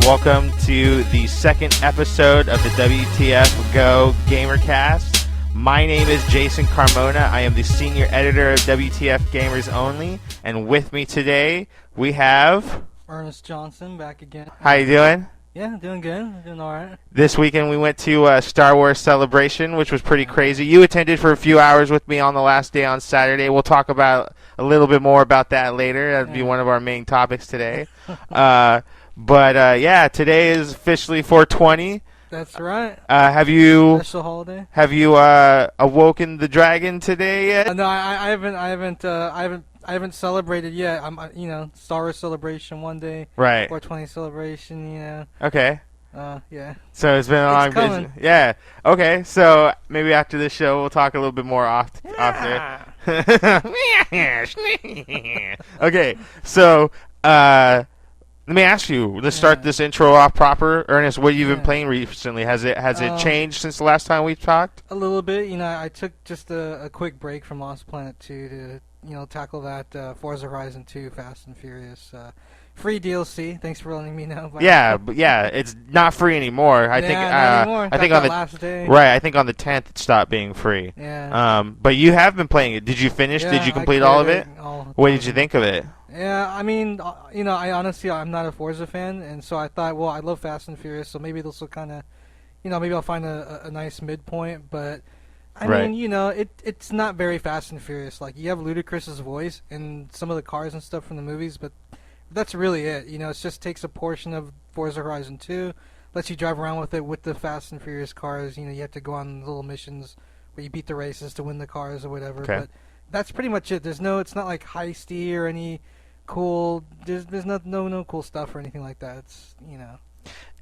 Welcome to the second episode of the WTFGO Gamercast. My name is Jason Carmona. I am the senior editor of WTFGamersOnly, and with me today we have Ernest Johnson back again. How you doing? Yeah, doing good. Doing all right. This weekend we went to Star Wars Celebration, which was pretty crazy. You attended for a few hours with me on the last day on Saturday. We'll talk about a little bit more about that later. That'd be one of our main topics today. But today is officially 420. That's right. Have you Special holiday. Have you awoken the dragon today yet? No, I haven't celebrated yet. I'm Star Wars Celebration one day. Right. 420 celebration. Okay. Yeah. So it's been a long coming. Yeah. Okay. So maybe after this show we'll talk a little bit more off there. Okay. So let me ask you, let's start this intro off proper. Ernest, what have you been playing recently? Has it changed since the last time we talked? A little bit. I took just a quick break from Lost Planet 2 to tackle that Forza Horizon 2 Fast and Furious free DLC. Thanks for letting me know. But it's not free anymore. I think on the last day. Right, I think on the 10th it stopped being free. Yeah. But you have been playing it. Did you finish? Yeah, Did you complete all of it? What did you think of it? Yeah, I mean, I honestly, I'm not a Forza fan, and so I thought, well, I love Fast and Furious, so maybe this will kind of, maybe I'll find a nice midpoint, but, I mean, it's not very Fast and Furious. Like, you have Ludacris's voice and some of the cars and stuff from the movies, but that's really it. It just takes a portion of Forza Horizon 2, lets you drive around with it with the Fast and Furious cars. You have to go on little missions where you beat the races to win the cars or whatever, but that's pretty much it. It's not like heisty or any cool. There's no cool stuff or anything like that. It's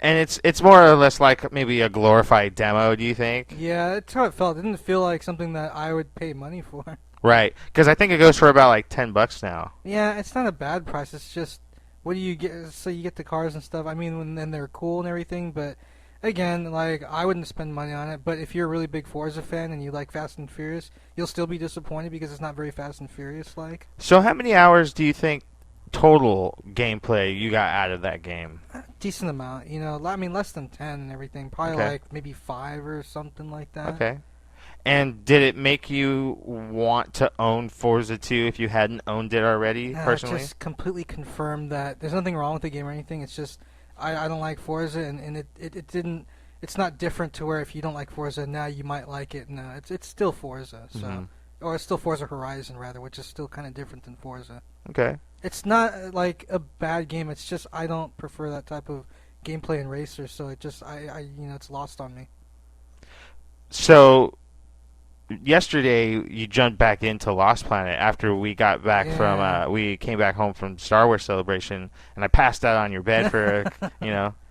And it's more or less like maybe a glorified demo. Do you think? Yeah, that's how it felt. It didn't feel like something that I would pay money for. Right, because I think it goes for about like $10 now. Yeah, it's not a bad price. It's just what do you get? So you get the cars and stuff. I mean, then they're cool and everything, but again, like I wouldn't spend money on it. But if you're a really big Forza fan and you like Fast and Furious, you'll still be disappointed because it's not very Fast and Furious like. So how many hours do you think total gameplay you got out of that game? Decent amount, I mean, less than 10 and everything. Probably like maybe 5 or something like that. Okay. And did it make you want to own Forza 2 if you hadn't owned it already, personally? It just completely confirmed that there's nothing wrong with the game or anything. It's just I don't like Forza, and it didn't. It's not different to where if you don't like Forza now you might like it. No, it's still Forza. So or it's still Forza Horizon rather, which is still kind of different than Forza. Okay. It's not like a bad game. It's just I don't prefer that type of gameplay in racers, so it just it's lost on me. So yesterday you jumped back into Lost Planet after we got back from we came back home from Star Wars Celebration, and I passed out on your bed for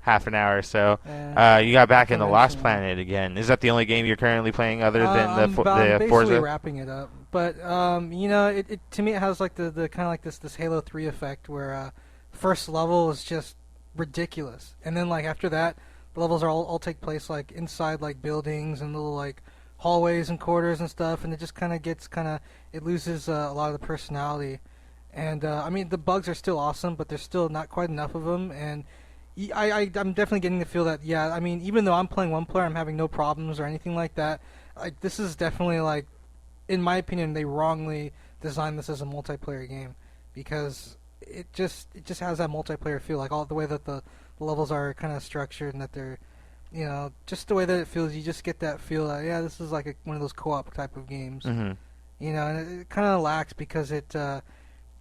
half an hour or so. You got back into Lost Planet again. Is that the only game you're currently playing other than the basically Forza? Wrapping it up, but it to me it has like the kind of like this Halo 3 effect where first level is just ridiculous, and then like after that the levels are all take place like inside like buildings and little like hallways and corridors and stuff, and it just it loses a lot of the personality. And I mean the bugs are still awesome, but there's still not quite enough of them, and I'm definitely getting the feel that I mean even though I'm playing one player I'm having no problems or anything like that. Like this is definitely like, in my opinion, they wrongly designed this as a multiplayer game because it just has that multiplayer feel, like all the way that the levels are kind of structured and that they're just the way that it feels. You just get that feel that this is like one of those co-op type of games. And it kind of lacks because it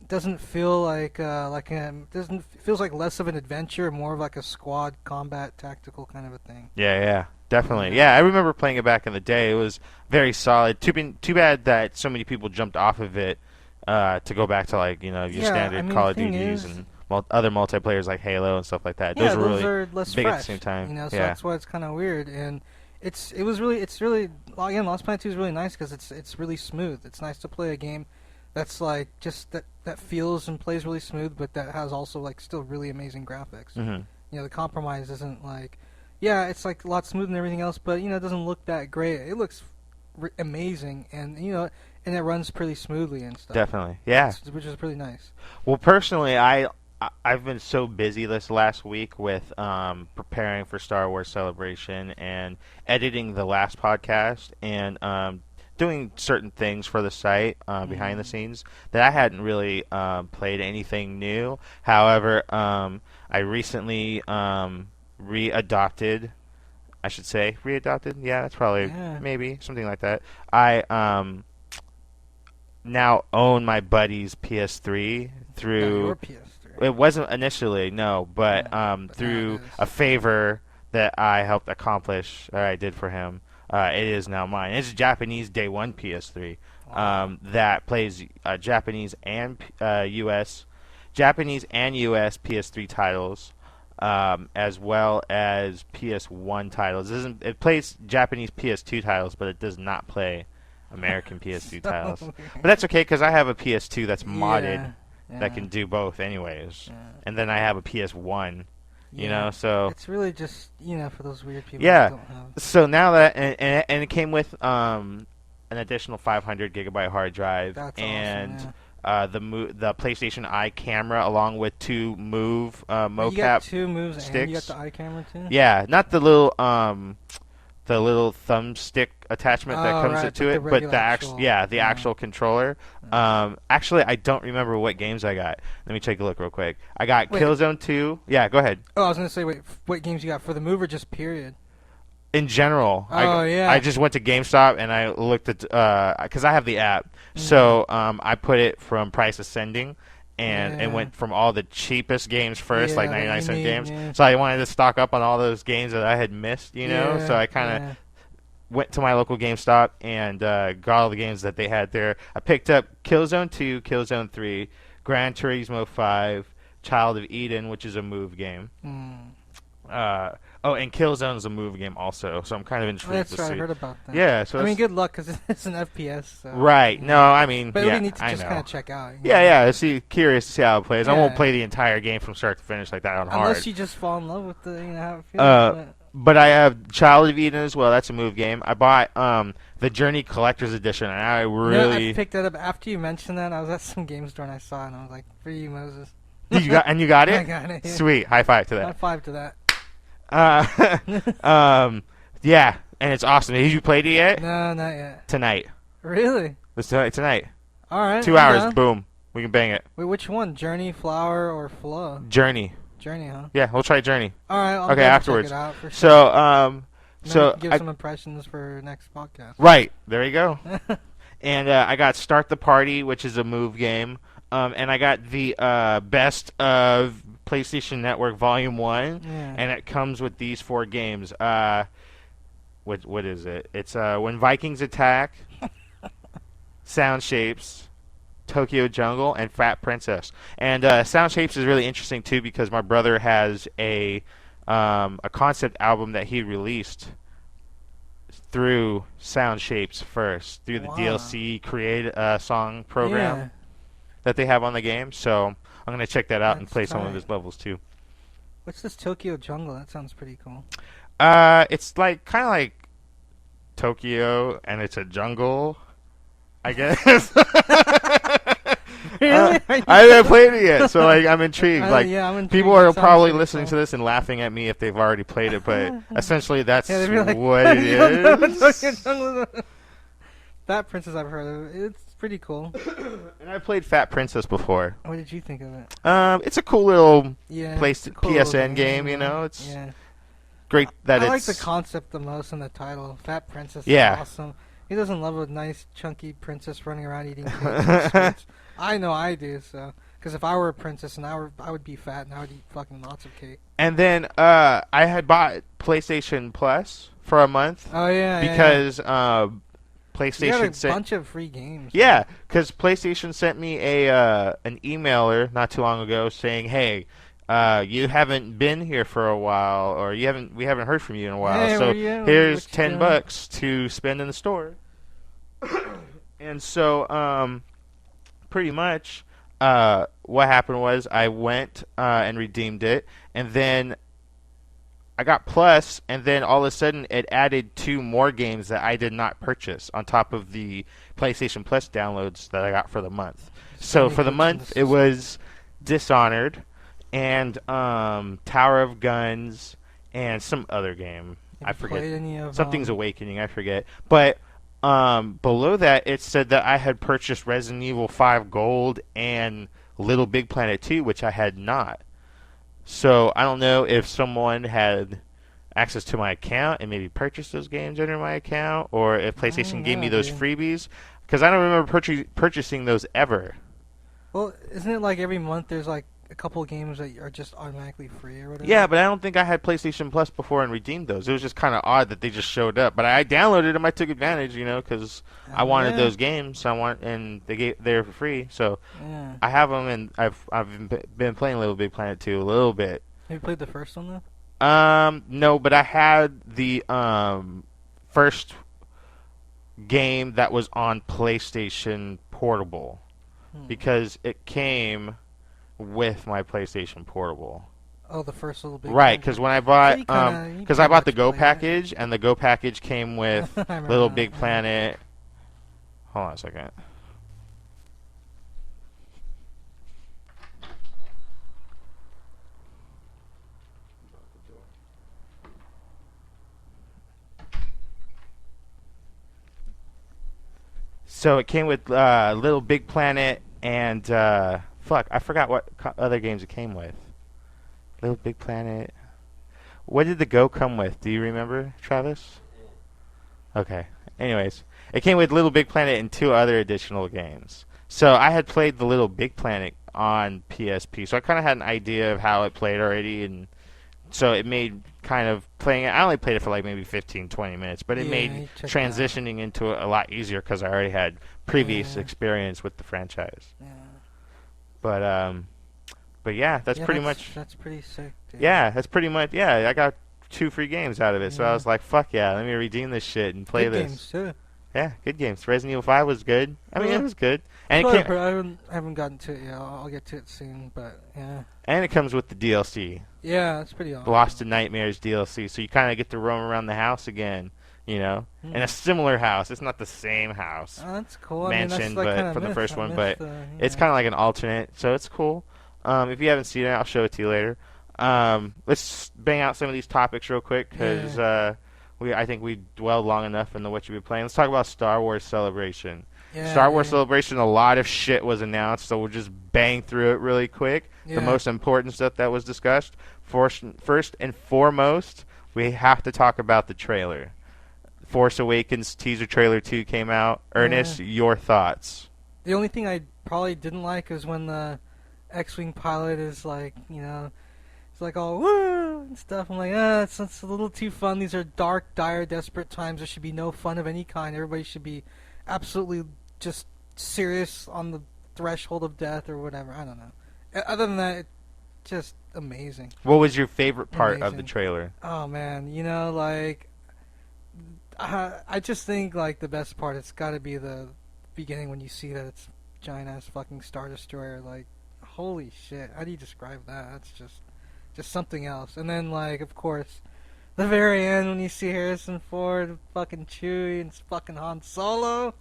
doesn't feel like feels like less of an adventure, more of like a squad combat tactical kind of a thing. Yeah, definitely. Yeah, I remember playing it back in the day. It was very solid. Too bad that so many people jumped off of it to go back to like your standard Call of Duties and other multiplayers like Halo and stuff like that. Yeah, those are really less big fresh, at the same time. So that's why it's kind of weird. And it's really again, Lost Planet 2 is really nice because it's really smooth. It's nice to play a game that's like just that feels and plays really smooth, but that has also like still really amazing graphics. The compromise isn't like, it's like a lot smooth and everything else, but it doesn't look that great. It looks amazing, and and it runs pretty smoothly and stuff. Definitely, yeah. Which is pretty nice. Well, personally, I I've been so busy this last week with preparing for Star Wars Celebration and editing the last podcast and doing certain things for the site behind the Mm. scenes that I hadn't really played anything new. However, I recently readopted. I should say readopted. Yeah, that's probably Yeah. maybe something like that. I now own my buddy's PS3 Got your through PS3. it wasn't initially, no, but Yeah. But now it through is. a favor that I helped accomplish, or I did for him, it is now mine. It's a Japanese Day One PS3 Wow. that plays Japanese and US PS3 titles, as well as PS1 titles. It plays Japanese PS2 titles, but it does not play American PS2 titles. So But that's okay because I have a PS2 that's modded yeah. that can do both anyways. Yeah. And then I have a PS1, Yeah. so It's really just for those weird people yeah. that don't have. So now that and it came with an additional 500 gigabyte hard drive That's and awesome. the PlayStation Eye camera along with two Move Yeah. You got mocap. 2 moves and you got sticks. the eye camera too. Yeah, not the little thumbstick attachment that comes right, to but it, the but regular the actual- the actual controller. Actually, I don't remember what games I got. Let me take a look real quick. I got Wait. Killzone 2. Yeah, go ahead. Oh, I was gonna say, wait, what games you got for the move or just period? In general, Yeah. I just went to GameStop and I looked at because I have the app, so I put it from price ascending. And Yeah. went from all the cheapest games first, like Yeah, that 99-cent you games. need, yeah. So I wanted to stock up on all those games that I had missed, So I kind of went to my local GameStop and got all the games that they had there. I picked up Killzone 2, Killzone 3, Gran Turismo 5, Child of Eden, which is a move game. And Killzone's a move game also, so I'm kind of intrigued That's to right. see. I heard about that. Yeah, so I mean, it's- good luck because it's an FPS. So. right. No, I mean, But yeah, we need to I just know. kind of check out. Yeah. Curious to see how it plays. I won't Yeah. play the entire game from start to finish like that on hard. Unless you just fall in love with the how it feels. But I have Child of Eden as well. That's a move game. I bought the Journey Collector's Edition, and I really I picked that up after you mentioned that. I was at some game store and I saw it, and I was like, "For you, Moses." you got it. I got it. Yeah. Sweet, high five to High that. five to that. Yeah, and it's awesome. Have you played it yet? No, not yet. Tonight. Really? Let's do it tonight. All right. 2 I'm hours. down. Boom. We can bang it. Wait, which one? Journey, Flower, or Flow? Journey. Journey, huh? Yeah, we'll try Journey. All right. I'll Okay, definitely afterwards. Check it out for sure. So, And then we so can give I, some impressions for next podcast. right there you go. And I got Start the Party, which is a move game. And I got the Best of PlayStation Network Volume 1. Yeah. And it comes with these 4 games. What is it? It's When Vikings Attack, Sound Shapes, Tokyo Jungle, and Fat Princess. And Sound Shapes is really interesting, too, because my brother has a concept album that he released through Sound Shapes first, through the Wow. DLC create song program Yeah. that they have on the game. So I'm going to check that out and That's play some of tight. his levels too. What's this Tokyo Jungle? That sounds pretty cool. It's like kind of like Tokyo, and it's a jungle, I guess. Really? I haven't played it yet, so like I'm intrigued. Like yeah, I'm intrigued. people That are sounds probably pretty listening cool. to this and laughing at me if they've already played it, but essentially that's Yeah, they'd be like, what it "You don't know what is. Tokyo Jungle is?" That Princess I've heard of. It's pretty cool. And I played Fat Princess before. What did you think of it? It's a cool little Yeah. Place- it's a cool little PSN game, yeah. It's Yeah. great that I it's like the concept the most in the title. Fat Princess Yeah. is awesome. He doesn't love a nice chunky princess running around eating cake in the streets. I know I do. So, because if I were a princess and I would be fat and I would eat fucking lots of cake. And then I had bought PlayStation Plus for a month Oh yeah. because you got PlayStation a sent bunch of free games. yeah, because PlayStation sent me an emailer not too long ago saying, "Hey, you haven't been here for a while, or we haven't heard from you in a while. Hey, so where you at? here's What you $10 doing?" bucks to spend in the store." And so pretty much what happened was I went and redeemed it, and then I got Plus, and then all of a sudden it added 2 more games that I did not purchase on top of the PlayStation Plus downloads that I got for the month. So many for the glitches in month the it was Dishonored, and Tower of Guns, and some other game. I Have you forget. played any of Something's Awakening. I forget. But below that, it said that I had purchased Resident Evil 5 Gold and Little Big Planet 2, which I had not. So I don't know if someone had access to my account and maybe purchased those games under my account, or if I don't PlayStation gave me know, those dude. freebies, because I don't remember purchasing those ever. Well, isn't it like every month there's like a couple of games that are just automatically free or whatever? Yeah, but I don't think I had PlayStation Plus before and redeemed those. It was just kind of odd that they just showed up. But I downloaded them. I took advantage, because I wanted Yeah. those games. And they're for free. So Yeah. I have them, and I've been playing Little Big Planet 2 a little bit. Have you played the first one though? No, but I had the first game that was on PlayStation Portable because it came with my PlayStation Portable. Oh, the first Little Big. Right, Planet. because when I So bought, you kinda because I bought the Go played it. package, and the Go package came with I remember Little that, Big yeah. Planet. Hold on a second. So it came with Little Big Planet and fuck, I forgot what other games it came with. Little Big Planet. What did the Go come with? Do you remember, Travis? Okay. Anyways, it came with Little Big Planet and 2 other additional games. So I had played the Little Big Planet on PSP, so I kind of had an idea of how it played already, and so it made kind of playing it. I only played it for like maybe 15, 20 minutes, but it Yeah, made you checked transitioning into it a lot easier because I already had previous Yeah. experience with the franchise. Yeah. But yeah, that's Yeah, pretty much. That's pretty sick. Dude. Yeah, that's pretty much. Yeah, I got 2 free games out of it, so I Yeah. was like, "Fuck yeah, let me redeem this shit and play Good this." games too. Yeah, good games. Resident Evil 5 was good. I mean, Yeah. it was good, and Well, it came, I haven't gotten to it yet. I'll get to it soon, but yeah. and it comes with the DLC, Yeah, that's pretty awesome. Lost in Nightmares DLC. So you kind of get to roam around the house again, in a Hmm. similar house. It's not the same house. Oh, that's cool. Mansion, I mean, that's like but kinda for the myth- first a one, myth, but it's yeah. kind of like an alternate, so it's cool. If you haven't seen it, I'll show it to you later. Let's bang out some of these topics real quick because I think we dwelled long enough into what you've been playing. Let's talk about Star Wars Celebration. Yeah, Star Wars yeah. Celebration, a lot of shit was announced, so we'll just bang through it really quick. Yeah. The most important stuff that was discussed. First and foremost, we have to talk about the trailer. Force Awakens teaser trailer 2 came out. Ernest, your thoughts? The only thing I probably didn't like is when the X-wing pilot is like, it's like all woo and stuff. I'm like, it's a little too fun. These are dark, dire, desperate times. There should be no fun of any kind. Everybody should be absolutely just serious on the threshold of death or whatever. I don't know. Other than that, it's just amazing. What was your favorite part of the Amazing. trailer? Oh man, like I just think like the best part, it's got to be the beginning when you see that it's giant ass fucking Star Destroyer. Like, holy shit! How do you describe that? That's just something else. And then like, of course, the very end when you see Harrison Ford, fucking Chewie, and it's fucking Han Solo.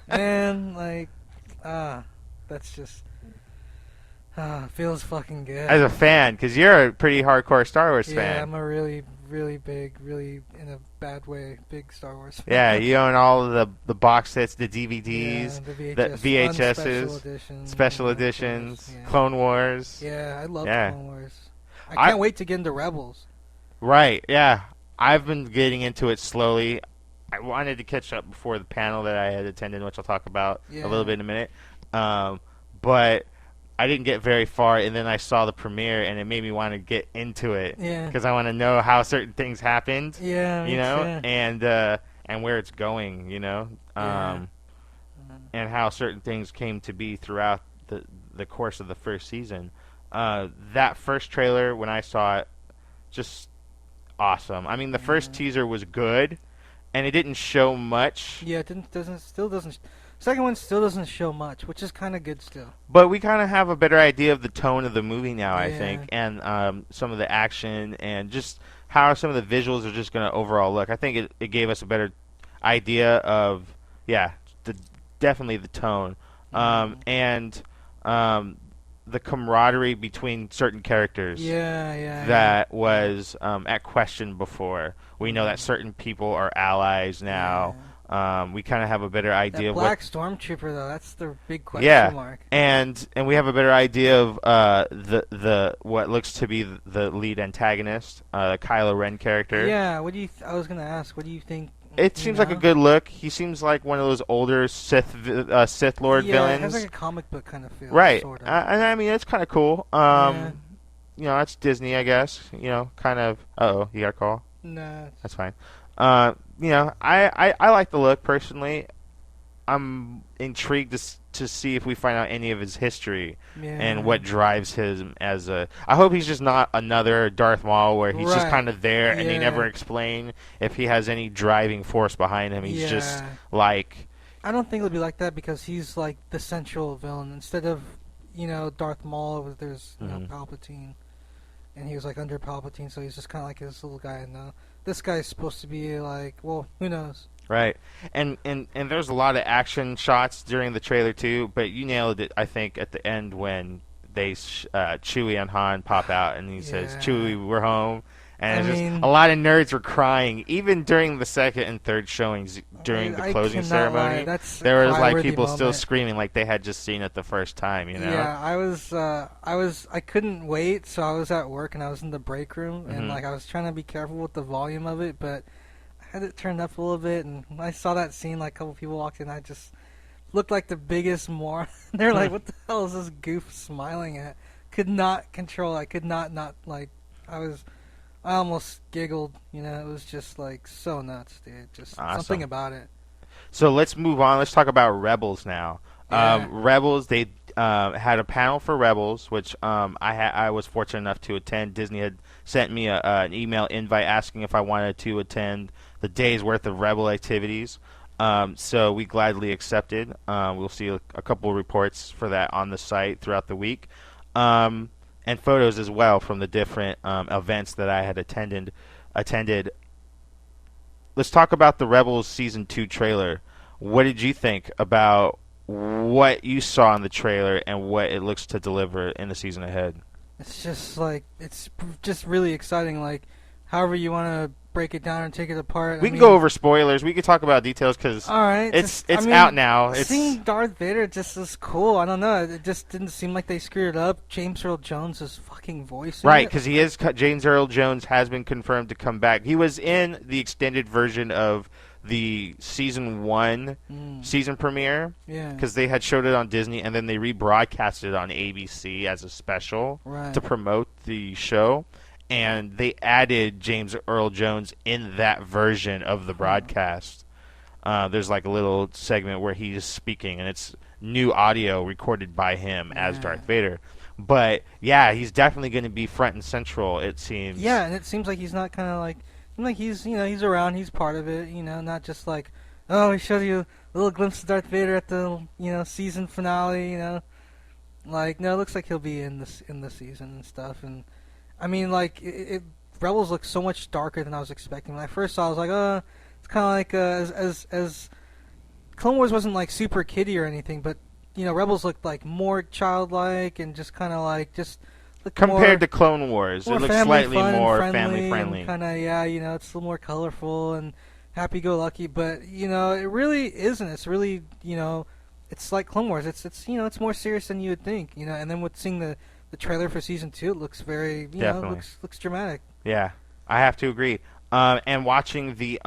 And like, that's just feels fucking good. As a fan, because you're a pretty hardcore Star Wars Yeah, fan. I'm a really, really big, really in a bad way, big Star Wars fan. Yeah, you own all of the box sets, the DVDs, yeah, the VHSs, special editions, special of course, editions, yeah. Clone Wars. Yeah, I love Yeah. Clone Wars. I can't wait to get into Rebels. Right, yeah. I've been getting into it slowly. I wanted to catch up before the panel that I had attended, which I'll talk about a little bit in a minute. But I didn't get very far, and then I saw the premiere, and it made me want to get into it. Yeah. Because I want to know how certain things happened. Yeah, me too. And where it's going, Yeah. and how certain things came to be throughout the course of the first season. That first trailer, when I saw it, just awesome. I mean, the first teaser was good, and it didn't show much. Yeah, it doesn't. Second one still doesn't show much, which is kind of good still. But we kind of have a better idea of the tone of the movie now, I Yeah. think, and some of the action and just how some of the visuals are just going to overall look. I think it gave us a better idea of, definitely the tone. And the camaraderie between certain characters. Yeah. That was at question before. We know that certain people are allies now. We kind of have a better idea of Black Stormtrooper though. That's the big question mark. and we have a better idea of the what looks to be the lead antagonist, the Kylo Ren character. Yeah. What do you? I was gonna ask. What do you think? It seems like a good look. He seems like one of those older Sith Lord villains. Yeah, it has like a comic book kind of feel. Right. Sort of. And I mean, it's kind of cool. You know, it's Disney, I guess. You know, kind of. Uh-oh, you got a call? No. That's fine. You know, I like the look personally. I'm intrigued to see if we find out any of his history and what drives him as a. I hope he's just not another Darth Maul where he's just kind of there and they never explain if he has any driving force behind him. He's just like. I don't think it'll be like that because he's like the central villain instead of Darth Maul. There's Palpatine, and he was like under Palpatine, so he's just kind of like this little guy. And this guy's supposed to be like, well, who knows? Right, and there's a lot of action shots during the trailer too, but you nailed it, I think, at the end when they Chewie and Han pop out, and he says, "Chewie, we're home," and a lot of nerds were crying, even during the second and third showings during the closing ceremony. There was like people still screaming like they had just seen it the first time, you know? Yeah, I couldn't wait, so I was at work and I was in the break room, and like I was trying to be careful with the volume of it, but had it turned up a little bit, and when I saw that scene, like a couple people walked in, I just looked like the biggest moron. They're like, what the hell is this goof smiling at? Could not control. I could not like. I almost giggled. You know, it was just like so nuts, dude. Just something about it. So let's move on. Let's talk about Rebels now. Rebels, they had a panel for Rebels, which I was fortunate enough to attend. Disney had sent me an email invite asking if I wanted to attend the day's worth of Rebel activities. So we gladly accepted. We'll see a couple of reports for that on the site throughout the week. And photos as well from the different events that I had attended. Let's talk about the Rebels Season 2 trailer. What did you think about what you saw in the trailer and what it looks to deliver in the season ahead? It's just really exciting. Like, however you want to break it down and take it apart. We can go over spoilers. We can talk about details because it's out now. Seeing Darth Vader just is cool. I don't know. It just didn't seem like they screwed it up. James Earl Jones' fucking voice. Right, because James Earl Jones has been confirmed to come back. He was in the extended version of the season 1 season premiere because they had showed it on Disney and then they rebroadcast it on ABC as a special to promote the show, and they added James Earl Jones in that version of the broadcast. There's like a little segment where he's speaking and it's new audio recorded by him as Darth Vader. But yeah, he's definitely going to be front and central, it seems. Yeah, and it seems like he's not kind of like he's he's around, he's part of it, not just like, oh, we showed you a little glimpse of Darth Vader at the season finale, like, no, it looks like he'll be in the season and stuff. And I mean, like, Rebels looks so much darker than I was expecting. When I first saw it, I was like, oh, it's kind of like as Clone Wars wasn't like super kiddie or anything, but Rebels looked like more childlike and just kind of like compared to Clone Wars, it looks slightly more family friendly. Kind of, it's a little more colorful and happy-go-lucky, but it really isn't. It's really, it's like Clone Wars. It's more serious than you would think, And then with seeing the trailer for season 2, it looks very, looks dramatic. Yeah, I have to agree. And watching the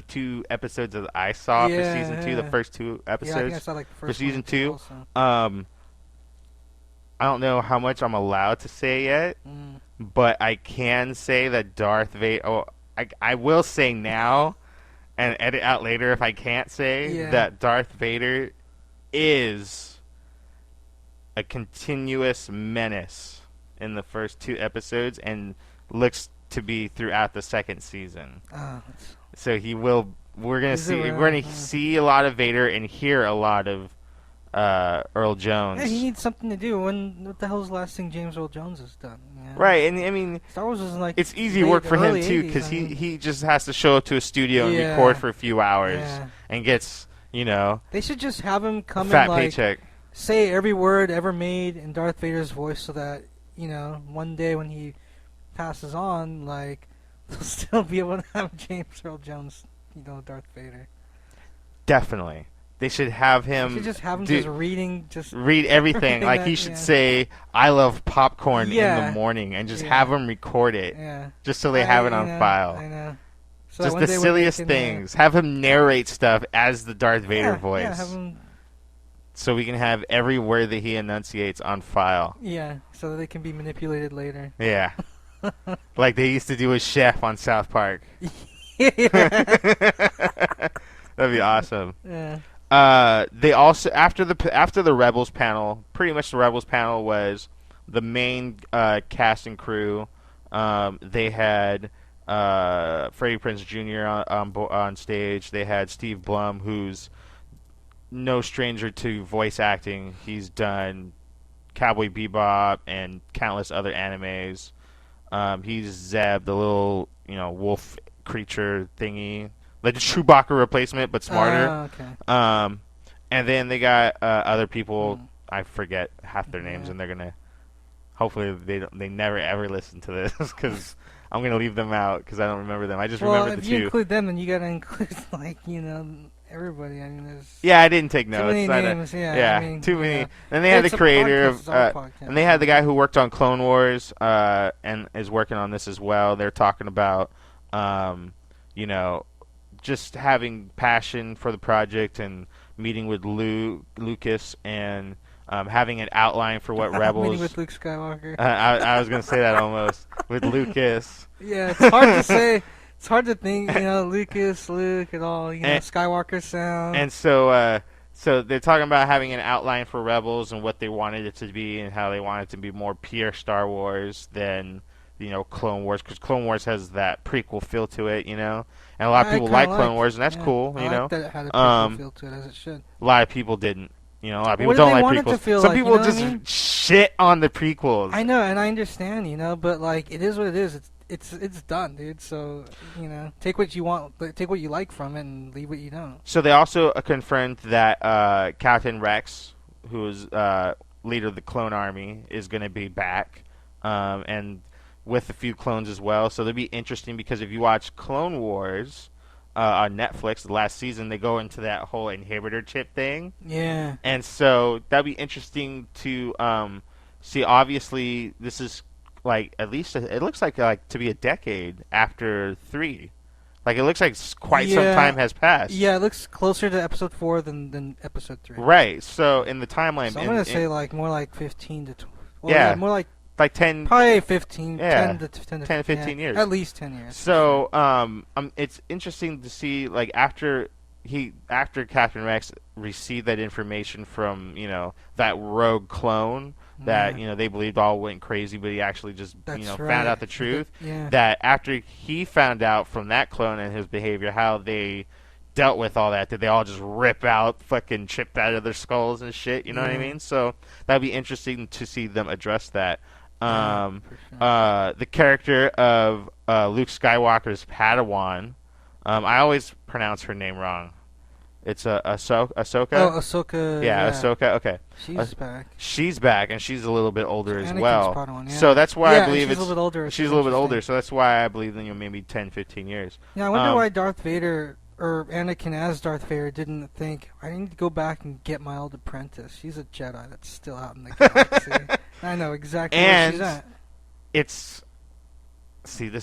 2 episodes that I saw for season 2, the first 2 episodes I think I saw, like, the first for season 2. Also. I don't know how much I'm allowed to say yet, but I can say that Darth Vader. Oh, I will say now, and edit out later if I can't say that Darth Vader is a continuous menace in the first 2 episodes, and looks to be throughout the second season. So he will. We're gonna see a lot of Vader and hear a lot of Earl Jones. Yeah, he needs something to do. What the hell's the last thing James Earl Jones has done? Right, and I mean, Star Wars is like it's easy work for him too because he just has to show up to a studio and record for a few hours and gets They should just have him come fat in like paycheck. say every word ever made in Darth Vader's voice, so that one day when he passes on, like they'll still be able to have James Earl Jones, Darth Vader. Definitely. They should have him. They should just have him just reading, read everything. Like he should say, "I love popcorn in the morning," and just have him record it. Yeah. Just so they have it on file. I know. So just the silliest things. Have him narrate stuff as the Darth Vader voice. Yeah, have him. So we can have every word that he enunciates on file. Yeah, so that they can be manipulated later. Yeah. Like they used to do with Chef on South Park. Yeah. That'd be awesome. Yeah. They also after the Rebels panel, pretty much the Rebels panel was the main cast and crew. They had Freddie Prinze Jr. on stage. They had Steve Blum, who's no stranger to voice acting. He's done Cowboy Bebop and countless other animes. He's Zeb, the little wolf creature thingy. Like the Chewbacca replacement, but smarter. Okay. And then they got other people. I forget half their names, and they're gonna. Hopefully, they never ever listen to this because I'm gonna leave them out because I don't remember them. I just remember the two. Well, if you include them, then you gotta include everybody. I mean, there's. Yeah, I didn't take notes. Too many names. Yeah, I mean, too many. And they had the creator of, and they had the guy who worked on Clone Wars, and is working on this as well. They're talking about, just having passion for the project and meeting with Lucas and having an outline for what Rebels. Meeting with Luke Skywalker. I was gonna say that almost with Lucas. Yeah, it's hard to say. It's hard to think. Lucas, Luke, and all. Skywalker sound. And so they're talking about having an outline for Rebels and what they wanted it to be and how they wanted it to be more pure Star Wars than Clone Wars, because Clone Wars has that prequel feel to it, and a lot of people like Clone Wars, and that's cool, I like that it had a prequel feel to it, as it should. A lot of people didn't. A lot of people What don't do they like want it prequels. to feel Some like, people just shit on the prequels. I know, and I understand, but like it is what it is. It's done, dude. So take what you want, take what you like from it, and leave what you don't. So they also confirmed that Captain Rex, who is leader of the clone army, is going to be back, and with a few clones as well. So that'll be interesting because if you watch Clone Wars on Netflix, the last season, they go into that whole inhibitor chip thing. Yeah. And so that'll be interesting to see. Obviously, this is like at least it looks like to be a decade after 3. Like it looks like quite some time has passed. Yeah, it looks closer to episode 4 than episode 3. Right. So in the timeline, so I'm gonna say more like 15 to 20. Well, yeah, more like 10, probably 15, yeah, 10 to 15 years. At least 10 years. So it's interesting to see like after Captain Rex received that information from that rogue clone that they believed all went crazy, but he actually just found out the truth. Yeah. That after he found out from that clone and his behavior how they dealt with all that, did they all just rip out fucking chipped out of their skulls and shit? You know what I mean? So that'd be interesting to see them address that. For sure. The character of Luke Skywalker's Padawan, I always pronounce her name wrong. It's Ahsoka. Oh, Ahsoka. Yeah, Ahsoka. Okay. She's back. She's back, and she's a little bit older as Anakin's well. Padawan, yeah. So that's why I believe she's a little bit older. She's a little bit older, so that's why I believe maybe 10, 15 years. Yeah, I wonder why Darth Vader or Anakin as Darth Vader didn't think, I need to go back and get my old apprentice. She's a Jedi that's still out in the galaxy. I know exactly where she's at. This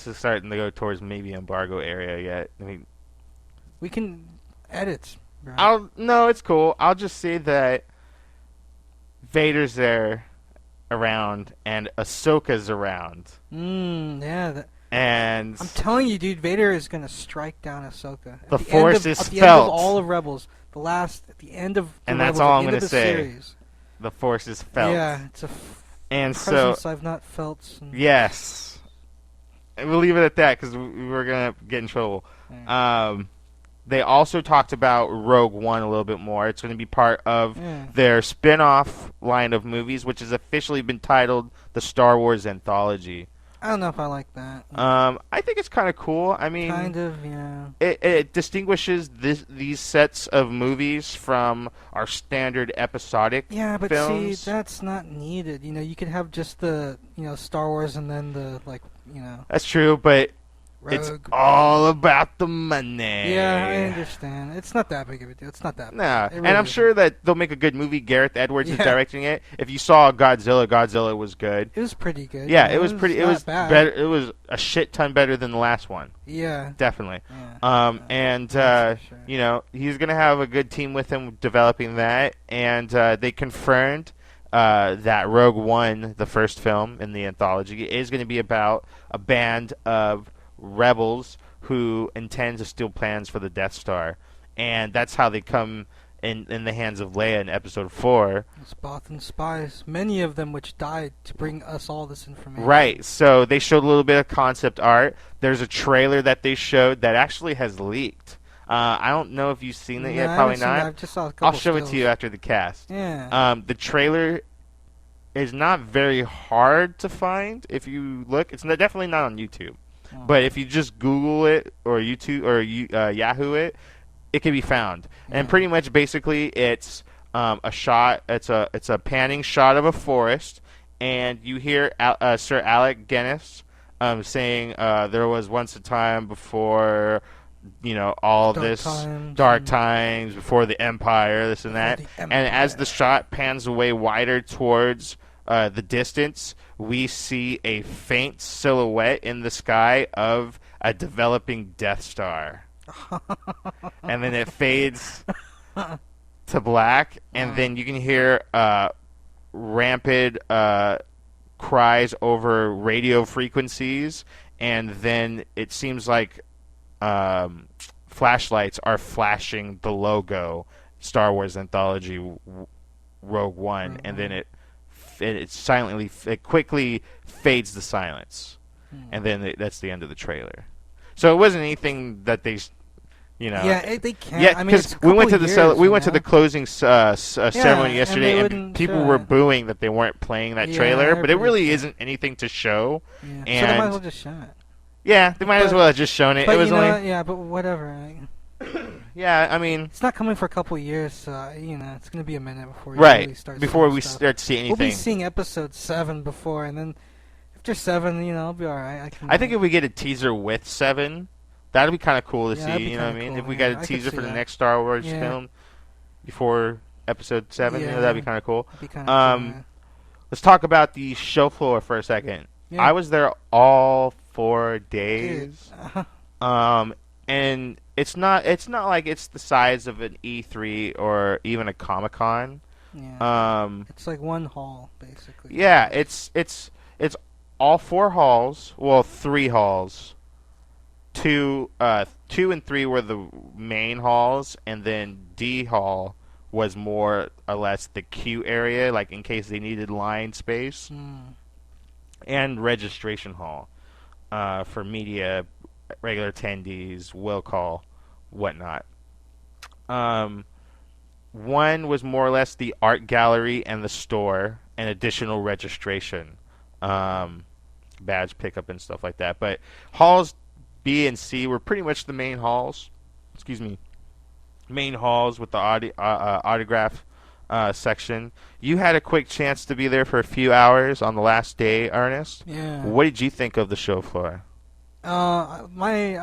is starting to go towards maybe embargo area yet. I mean, we can edit. Right? No, it's cool. I'll just say that Vader's there around and Ahsoka's around. Yeah. And I'm telling you, dude, Vader is gonna strike down Ahsoka. The Force is felt. At the end of all of Rebels, at the end of the and Rebels, that's all I'm gonna say. Series. The Force is felt. Yeah, it's a presence I've not felt. Yes, and we'll leave it at that because we're gonna get in trouble. Yeah. They also talked about Rogue One a little bit more. It's going to be part of their spin-off line of movies, which has officially been titled the Star Wars Anthology. I don't know if I like that. I think it's kind of cool. I mean, Kind of, yeah. it distinguishes these sets of movies from our standard episodic Yeah, but see, films. that's not needed. You could have just the, Star Wars and then the, like, That's true, but it's Rogue. all about the money. Yeah, I understand. It's not that big of a deal. It's not that Nah, big. It and really I'm sure isn't. that they'll make a good movie. Gareth Edwards is Yeah. directing it. If you saw Godzilla, Godzilla was good. It was pretty good. Yeah, it was pretty. It not was bad. better. It was a shit ton better than the last one. Yeah. Definitely. Yeah. And That's for sure. he's gonna have a good team with him developing that. And they confirmed that Rogue One, the first film in the anthology, is going to be about a band of rebels who intend to steal plans for the Death Star, and that's how they come in the hands of Leia in Episode 4. It's Bothan spies, many of them which died to bring us all this information. Right, so they showed a little bit of concept art. There's a trailer that they showed that actually has leaked. I don't know if you've seen it yet, I probably haven't seen not. that. I just saw a couple I'll show it to stills. you after the cast. Yeah. The trailer is not very hard to find if you look. It's definitely not on YouTube. Oh. But if you just Google it or YouTube or Yahoo it, it can be found. And Yeah. pretty much, basically, it's a shot. It's a panning shot of a forest, and you hear Sir Alec Guinness saying, "There was once a time before, all Dark this times dark and- times before the Empire, this and that." the And as the Empire. shot pans away wider towards the distance, we see a faint silhouette in the sky of a developing Death Star. And then it fades to black, and then you can hear rampant cries over radio frequencies, and then it seems like flashlights are flashing the logo Star Wars Anthology Rogue One, and then it quickly fades to silence, and then that's the end of the trailer. So it wasn't anything that they. Yeah, they can't. Yeah, I mean, because it's a we went to couple the years, we went to the closing ceremony and yesterday, they and wouldn't people show were it. booing that they weren't playing that Yeah, trailer. But it everybody really said. isn't anything to show. Yeah. So And they might as well just show it. yeah, they might as But- well have just shown it. But It was only yeah, but whatever. yeah. I mean, It's not coming for a couple years, so it's gonna be a minute before we right really start. before seeing we stuff. start to see We'll be anything. seeing episode 7 before, and then after 7, I'll be all right. I think if we get a teaser with 7, that'd be kind of cool to Yeah, that'd see. be You know what I kinda mean? cool, If we yeah, got I a could teaser see for the that. next Star Wars Yeah. film before episode 7, Yeah. that'd be kind of cool. It'd be kind of Um, Let's talk about the show floor for a second. yeah. I was there all 4 Dude, days. And it's not like it's the size of an E3 or even a Comic-Con. yeah. It's like one hall, basically. Yeah, it's all 4 halls, well 3 halls. 2 and 3 were the main halls, and then D hall was more or less the queue area, like in case they needed line space, and registration hall for media, regular attendees, will call, whatnot. 1 was more or less the art gallery and the store, and additional registration, badge pickup and stuff like that. But halls B and C were pretty much the main halls. Excuse me, main halls with the autograph section. You had a quick chance to be there for a few hours on the last day, Ernest. Yeah. What did you think of the show floor? Honestly,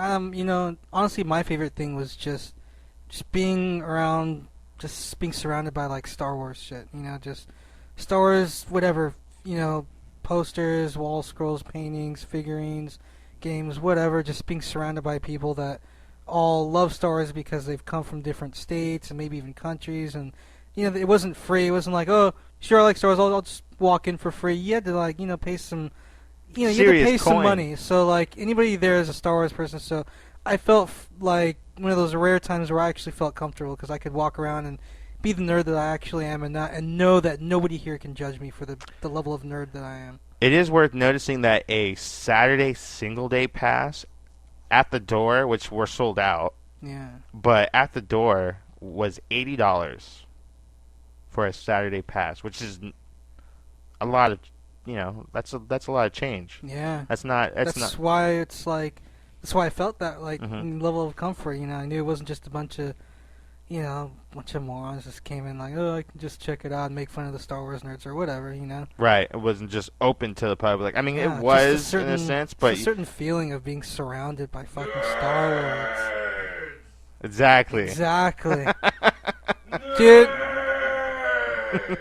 my favorite thing was just being around, just being surrounded by like Star Wars shit. Just Star Wars, whatever. Posters, wall scrolls, paintings, figurines, games, whatever. Just being surrounded by people that all love Star Wars because they've come from different states and maybe even countries, and it wasn't free. It wasn't like, oh, sure, I like Star Wars, I'll just walk in for free. You had to pay some. You had to Serious pay some coin. money. So like anybody there is a Star Wars person. So I felt like one of those rare times where I actually felt comfortable because I could walk around and be the nerd that I actually am, and know that nobody here can judge me for the level of nerd that I am. It is worth noticing that a Saturday single day pass at the door, which were sold out, Yeah. but at the door was $80 for a Saturday pass, which is a lot of that's a lot of change. Yeah. That's not. That's why it's like. That's why I felt that Mm-hmm. level of comfort. I knew it wasn't just a bunch of morons just came in like, oh, I can just check it out and make fun of the Star Wars nerds or whatever. Right. It wasn't just open to the public. I mean, Yeah, it was just in a sense, but a certain feeling of being surrounded by fucking Star Wars. exactly. Exactly. Dude. Yeah,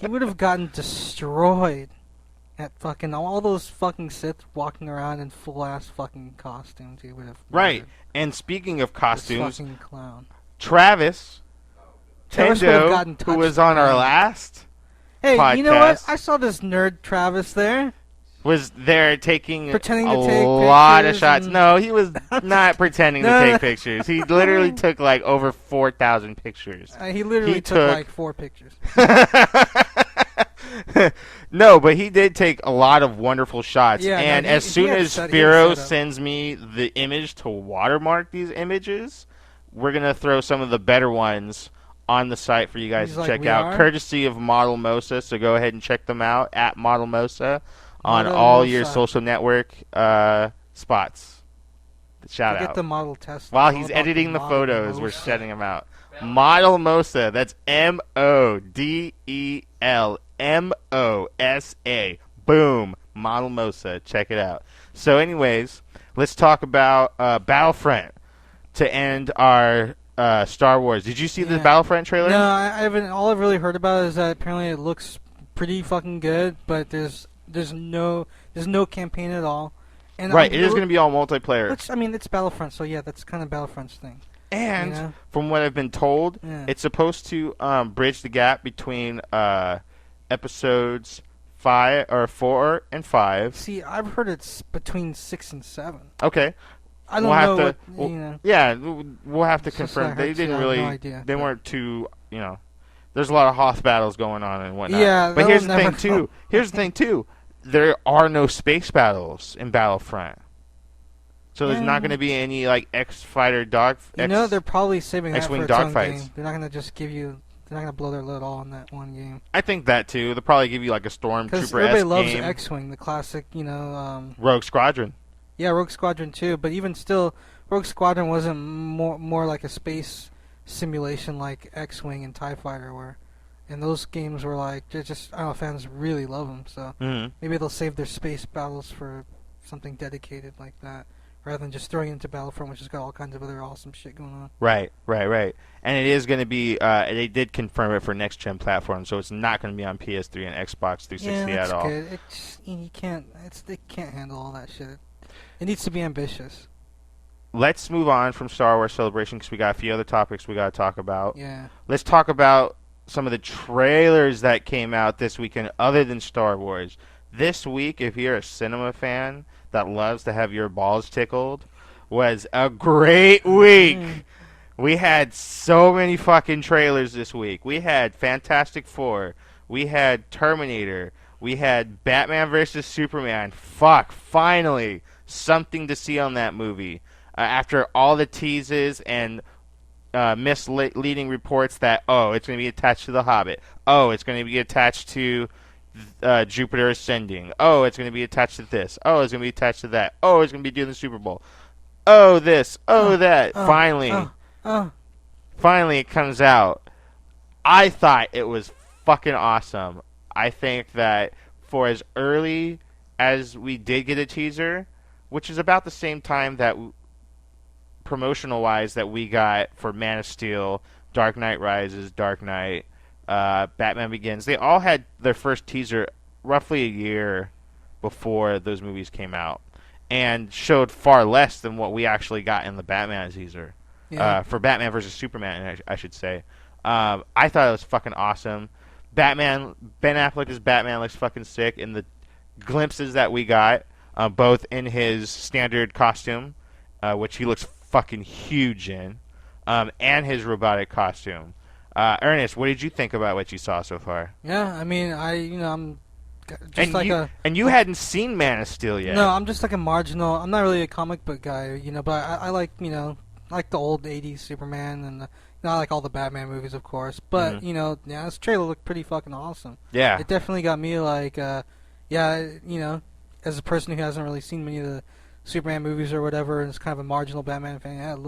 he would have gotten destroyed at fucking all those fucking Sith walking around in full ass fucking costumes. He would have Right. And speaking of costumes, this fucking clown. Travis would have gotten Tendo, who touched was on our by- last Hey, you know what? podcast. I saw this nerd Travis there. Was there taking Pretending a to take lot of pictures shots. and- No, he was not pretending to No, take no. pictures. He literally took like over 4,000 pictures. He literally He took took- like 4 pictures. No, but he did take a lot of wonderful shots. Yeah, and no, as he soon had as set- he had Firo set up. sends me the image to watermark these images, we're going to throw some of the better ones on the site for you guys He's to like, check "We out, are?" courtesy of Model Mosa. So go ahead and check them out at Model Mosa on Model all your Mosa. social network spots. Shout Get out. the model test. While All he's about editing the model photos, we're Mosa. setting them out. Model Mosa. That's MODELMOSA. Boom. Model Mosa. Check it out. So, anyways, let's talk about Battlefront to end our Star Wars. Did you see the Yeah. Battlefront trailer? No, I haven't. All I've really heard about is that apparently it looks pretty fucking good, but there's no campaign at all. And Right. It is going to be all multiplayer. Which, I mean, it's Battlefront, so yeah, that's kind of Battlefront's thing. And you know? from what I've been told, Yeah. it's supposed to bridge the gap between episodes 4 and 5. See, I've heard it's between 6 and 7. Okay. I don't We'll have know to- what we'll- you know. Yeah, we'll have to It's just confirm. I They heard, didn't so I have really. no idea, They but- weren't too. There's a lot of Hoth battles going on and whatnot. Yeah, but they'll here's the thing never too. know. Here's the thing too. There are no space battles in Battlefront, so there's not Yeah. going to be any like X fighter dog. They're probably saving that X-Wing for its own dogfights. game. They're not gonna just give you. They're not gonna blow their lid all on that one game. I think that too. They'll probably give you like a Because Stormtrooper everybody loves game. X-Wing, the classic, Rogue Squadron. Yeah, Rogue Squadron too. But even still, Rogue Squadron wasn't more like a space simulation like X-Wing and TIE Fighter were. And those games were like, they're just, I don't know, fans really love them. So Mm-hmm. maybe they'll save their space battles for something dedicated like that, rather than just throwing it into Battlefront, which has got all kinds of other awesome shit going on. Right. And it is going to be. They did confirm it for next gen platforms, so it's not going to be on PS3 and Xbox 360 Yeah, that's at all. good. You can't. They can't handle all that shit. It needs to be ambitious. Let's move on from Star Wars Celebration because we got a few other topics we got to talk about. Yeah. Let's talk about some of the trailers that came out this weekend other than Star Wars. This week, if you're a cinema fan that loves to have your balls tickled, was a great week. We had so many fucking trailers this week. We had Fantastic Four. We had Terminator. We had Batman vs. Superman. Fuck, finally, something to see on that movie. After all the teases and misleading reports that, it's going to be attached to The Hobbit. It's going to be attached to Jupiter Ascending. It's going to be attached to this. It's going to be attached to that. It's going to be doing the Super Bowl. This. That. Finally it comes out. I thought it was fucking awesome. I think that for as early as we did get a teaser, which is about the same time that promotional wise that we got for Man of Steel, Dark Knight Rises, Dark Knight, Batman Begins. They all had their first teaser roughly a year before those movies came out, and showed far less than what we actually got in the Batman teaser. Yeah. For Batman versus Superman, I should say. I thought it was fucking awesome. Ben Affleck as Batman looks fucking sick in the glimpses that we got, both in his standard costume, which he looks fucking huge in, and his robotic costume. Ernest, what did you think about what you saw so far? Yeah, I mean, I'm just And like and you hadn't seen Man of Steel yet. No, I'm just like a marginal. I'm not really a comic book guy, but I like, like the old '80s Superman and Not like all the Batman movies, of course, but this trailer looked pretty fucking awesome. Yeah. It definitely got me like, as a person who hasn't really seen many of the Superman movies or whatever, and is kind of a marginal Batman fan, yeah, it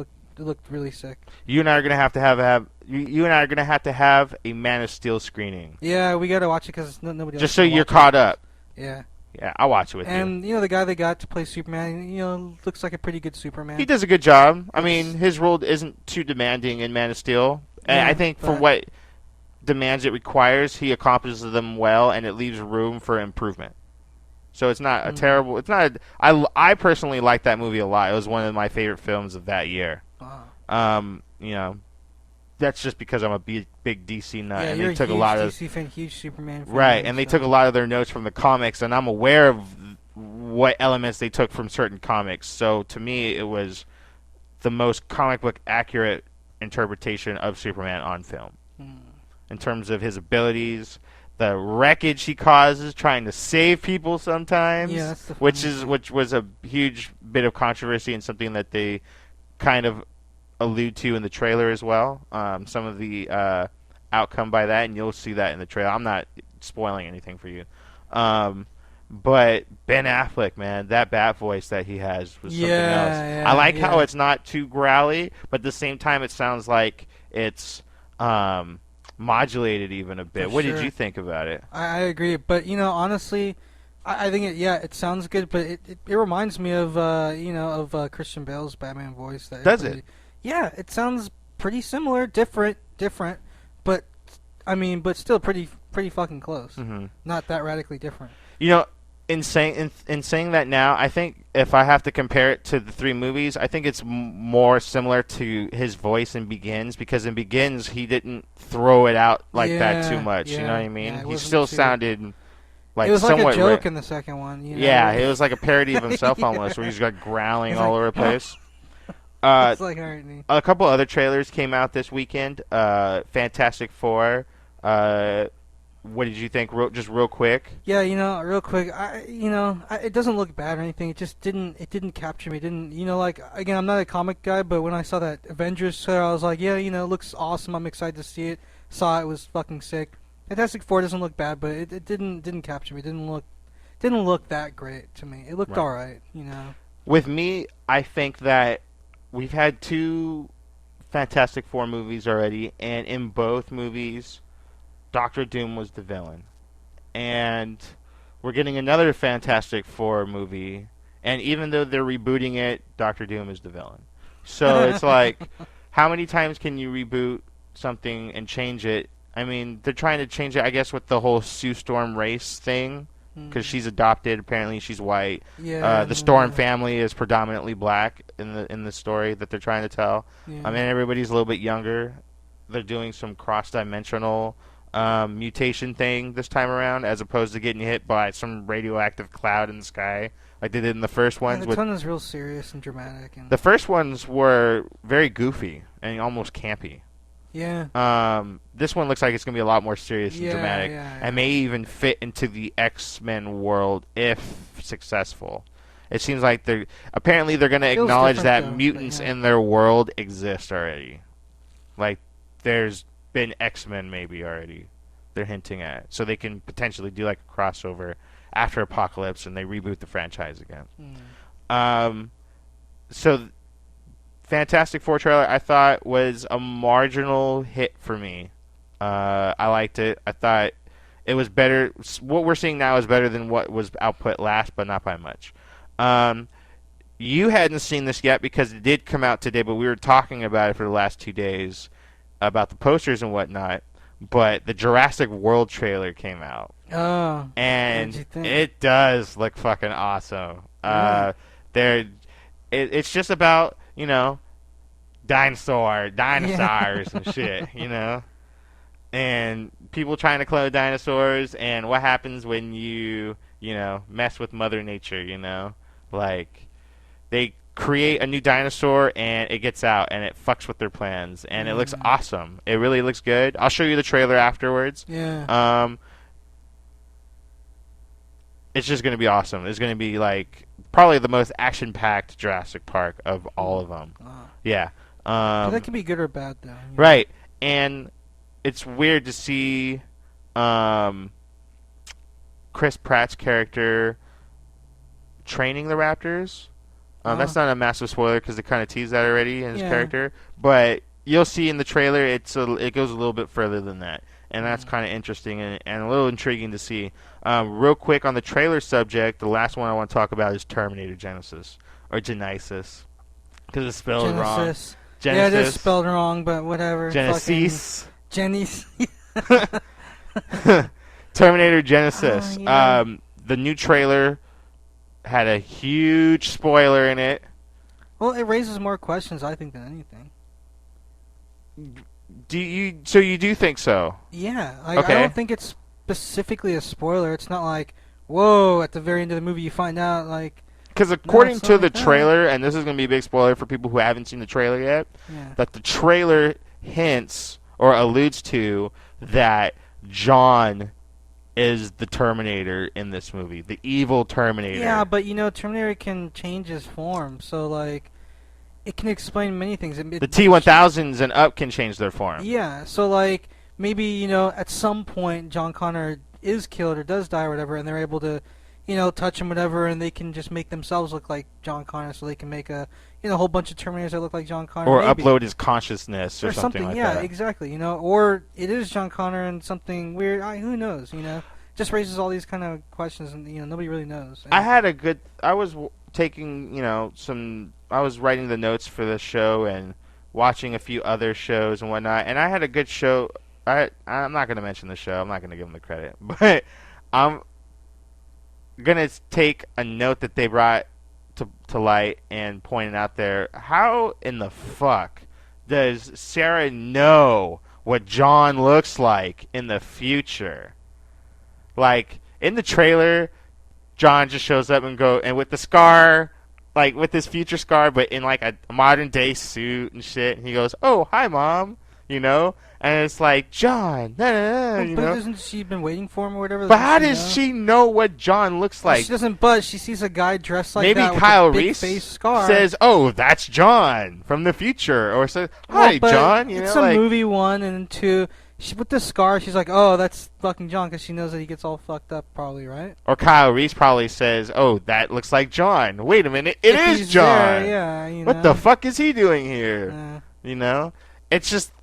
looked really sick. You and I are gonna have to have you and I are gonna have to have a Man of Steel screening. Yeah, we gotta watch it because nobody. Just so you're caught up. Yeah. Yeah, I'll watch it with you. And the guy they got to play Superman, looks like a pretty good Superman. He does a good job. I mean, his role isn't too demanding in Man of Steel. And I think for what demands it requires, he accomplishes them well, and it leaves room for improvement. So it's not a terrible. It's not. I personally like that movie a lot. It was one of my favorite films of that year. Wow. That's just because I'm a big DC nut, and you're they took a huge a lot DC of fan, huge Superman fan. right, and they took a lot of their notes from the comics, and I'm aware of what elements they took from certain comics. So to me, it was the most comic book accurate interpretation of Superman on film, in terms of his abilities, the wreckage he causes trying to save people sometimes, which was a huge bit of controversy and something that they kind of allude to in the trailer as well. Some of the outcome by that, and you'll see that in the trailer. I'm not spoiling anything for you. But Ben Affleck, man, that bat voice that he has was something else. I like how it's not too growly, but at the same time it sounds like it's modulated even a bit. What did you think about it? I agree, but honestly, I think it sounds good, but it reminds me of Christian Bale's Batman voice. Does it? Yeah, it sounds pretty similar, different, but but still pretty fucking close. Mm-hmm. Not that radically different. In saying that now, I think if I have to compare it to the three movies, I think it's more similar to his voice in Begins, because in Begins he didn't throw it out like that too much. You know what I mean? He still sounded like it was somewhat like a joke in the second one. Yeah, it was like a parody of himself almost, where he's like growling all over the place. It's like hurting. A couple other trailers came out this weekend. Fantastic Four. What did you think? Just real quick. Yeah, real quick. It doesn't look bad or anything. It just didn't. It didn't capture me. It didn't. Again, I'm not a comic guy, but when I saw that Avengers trailer, I was like, yeah, it looks awesome. I'm excited to see it. Saw it was fucking sick. Fantastic Four doesn't look bad, but it didn't capture me. It didn't look that great to me. It looked alright. With me, I think that we've had two Fantastic Four movies already, and in both movies, Doctor Doom was the villain. And we're getting another Fantastic Four movie, and even though they're rebooting it, Doctor Doom is the villain. So it's like, how many times can you reboot something and change it? I mean, they're trying to change it, I guess, with the whole Sue Storm race thing, because she's adopted. Apparently, she's white. Yeah. The Storm family is predominantly black in the story that they're trying to tell. Yeah. I mean, everybody's a little bit younger. They're doing some cross-dimensional mutation thing this time around, as opposed to getting hit by some radioactive cloud in the sky like they did in the first ones. The one was real serious and dramatic. The first ones were very goofy and almost campy. Yeah. This one looks like it's going to be a lot more serious and dramatic, and may even fit into the X-Men world if successful. It seems like they're going to acknowledge that mutants in their world exist already. Like, there's been X-Men maybe already. They're hinting at, so they can potentially do like a crossover after Apocalypse, and they reboot the franchise again. So Fantastic Four trailer, I thought, was a marginal hit for me. I liked it. I thought it was better. What we're seeing now is better than what was output last, but not by much. You hadn't seen this yet because it did come out today, but we were talking about it for the last 2 days about the posters and whatnot. But the Jurassic World trailer came out. Oh. And it does look fucking awesome. It's just about, dinosaurs and shit, and people trying to clone dinosaurs, and what happens when you mess with Mother Nature, like they create a new dinosaur and it gets out and it fucks with their plans, and it looks awesome. It really looks good. I'll show you the trailer afterwards. It's just going to be awesome. It's going to be like probably the most action-packed Jurassic Park of all of them. Yeah. That can be good or bad, though. Right, and it's weird to see Chris Pratt's character training the Raptors. That's not a massive spoiler because they kind of teased that already in his character. But you'll see in the trailer it goes a little bit further than that. And that's kind of interesting and a little intriguing to see. Real quick on the trailer subject, the last one I want to talk about is Terminator Genesis. Or Genesis. Because it's spelled wrong. Genesis. Yeah, it is spelled wrong, but whatever. Genesis. Genesis. Terminator Genesis. The new trailer had a huge spoiler in it. Well, it raises more questions, I think, than anything. So you do think so? Yeah. Okay. I don't think it's specifically a spoiler. It's not like, whoa, at the very end of the movie you find out, like... Because according to the trailer, and this is going to be a big spoiler for people who haven't seen the trailer yet, that the trailer hints or alludes to that John is the Terminator in this movie, the evil Terminator. Yeah, but Terminator can change his form, so like it can explain many things. The T-1000s and up can change their form. Yeah, so like maybe at some point John Connor is killed or does die or whatever, and they're able to touch him whatever, and they can just make themselves look like John Connor, so they can make a whole bunch of Terminators that look like John Connor, or maybe upload his consciousness or something like that. Yeah, exactly. Or it is John Connor and something weird. Who knows? Just raises all these kind of questions, and nobody really knows. And I was taking I was writing the notes for this show and watching a few other shows and whatnot, and I had a good show. I'm not going to mention the show. I'm not going to give them the credit, but I'm gonna take a note that they brought to light and pointed out there. How in the fuck does Sarah know what John looks like in the future? Like in the trailer, John just shows up and with the scar, like with his future scar, but in like a modern day suit and shit. And he goes, "Oh, hi, Mom," And it's like, John, but hasn't she been waiting for him or whatever? But how does she know what John looks like? She doesn't budge. She sees a guy dressed like maybe that Kyle with a big Reese face scar. says, "Oh, that's John from the future," or says, "Hi, John." It's a movie 1 and 2. With the scar, she's like, "Oh, that's fucking John," because she knows that he gets all fucked up, probably, right? Or Kyle Reese probably says, "Oh, that looks like John. Wait a minute, it is John. There, yeah, What the fuck is he doing here?"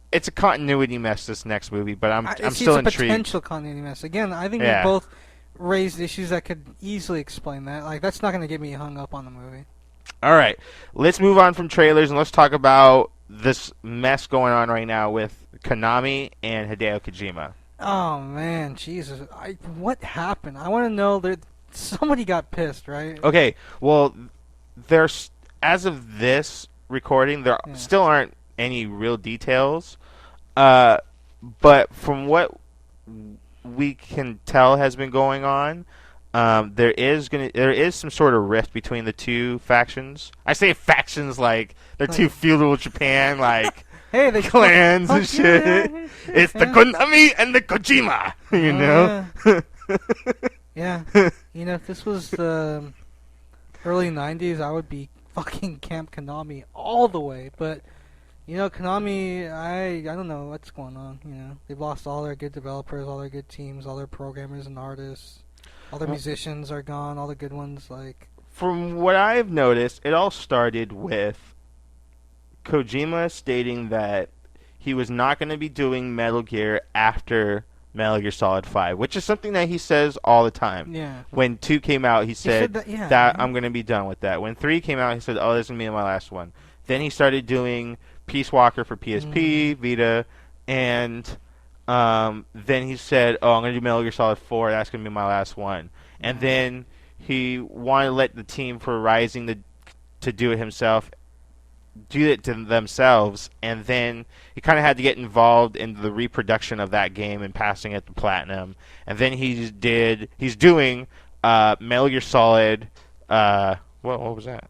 It's a continuity mess, this next movie, but I'm still intrigued. It's a potential continuity mess. Again, I think we both raised issues that could easily explain that. Like, that's not going to get me hung up on the movie. All right, let's move on from trailers and let's talk about this mess going on right now with Konami and Hideo Kojima. Oh man, Jesus! What happened? I want to know. Somebody got pissed, right? Okay, well, there's as of this recording, there still aren't any real details, but from what we can tell has been going on, there is some sort of rift between the two factions. I say factions like they're two feudal Japan like hey, they clans and shit. Yeah. It's the Konami and the Kojima, Yeah. If this was the early '90s, I would be fucking Camp Konami all the way, but. Konami, I don't know what's going on, They've lost all their good developers, all their good teams, all their programmers and artists. All their musicians are gone, all the good ones, like... From what I've noticed, it all started with Kojima stating that he was not going to be doing Metal Gear after Metal Gear Solid 5, which is something that he says all the time. Yeah. When 2 came out, he said that I'm going to be done with that. When 3 came out, he said, "Oh, this is going to be my last one." Then he started doing Peace Walker for PSP, Vita, and then he said, "Oh, I'm going to do Metal Gear Solid 4. That's going to be my last one." And then he wanted to let the team for Rising to do it himself, do it to themselves, and then he kind of had to get involved in the reproduction of that game and passing it to Platinum. And then he's doing Metal Gear Solid. What was that?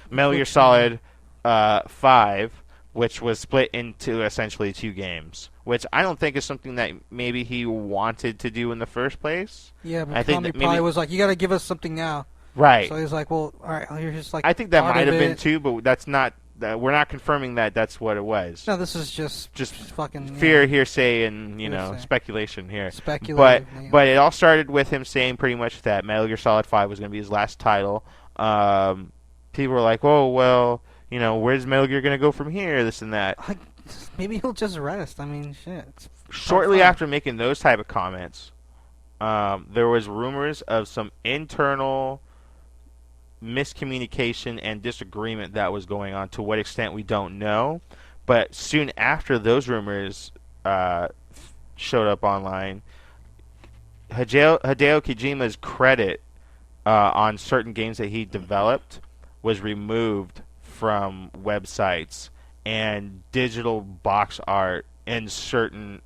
Metal Gear Solid 5. Which was split into essentially 2 games, which I don't think is something that maybe he wanted to do in the first place. Yeah, but Konami probably was like, "You got to give us something now." Right. So he's like, "Well, all right, here's just like." I think that might have been too, but that's not we're not confirming that that's what it was. No, this is just fucking fear, hearsay, and hearsay. Speculation here. Speculative. But it all started with him saying pretty much that Metal Gear Solid 5 was going to be his last title. People were like, "Oh well, where's Metal Gear going to go from here? This and that." Maybe he'll just rest. I mean, shit. Shortly after making those type of comments, there was rumors of some internal miscommunication and disagreement that was going on. To what extent, we don't know. But soon after those rumors showed up online, Hideo Kojima's credit on certain games that he developed was removed from websites and digital box art in certain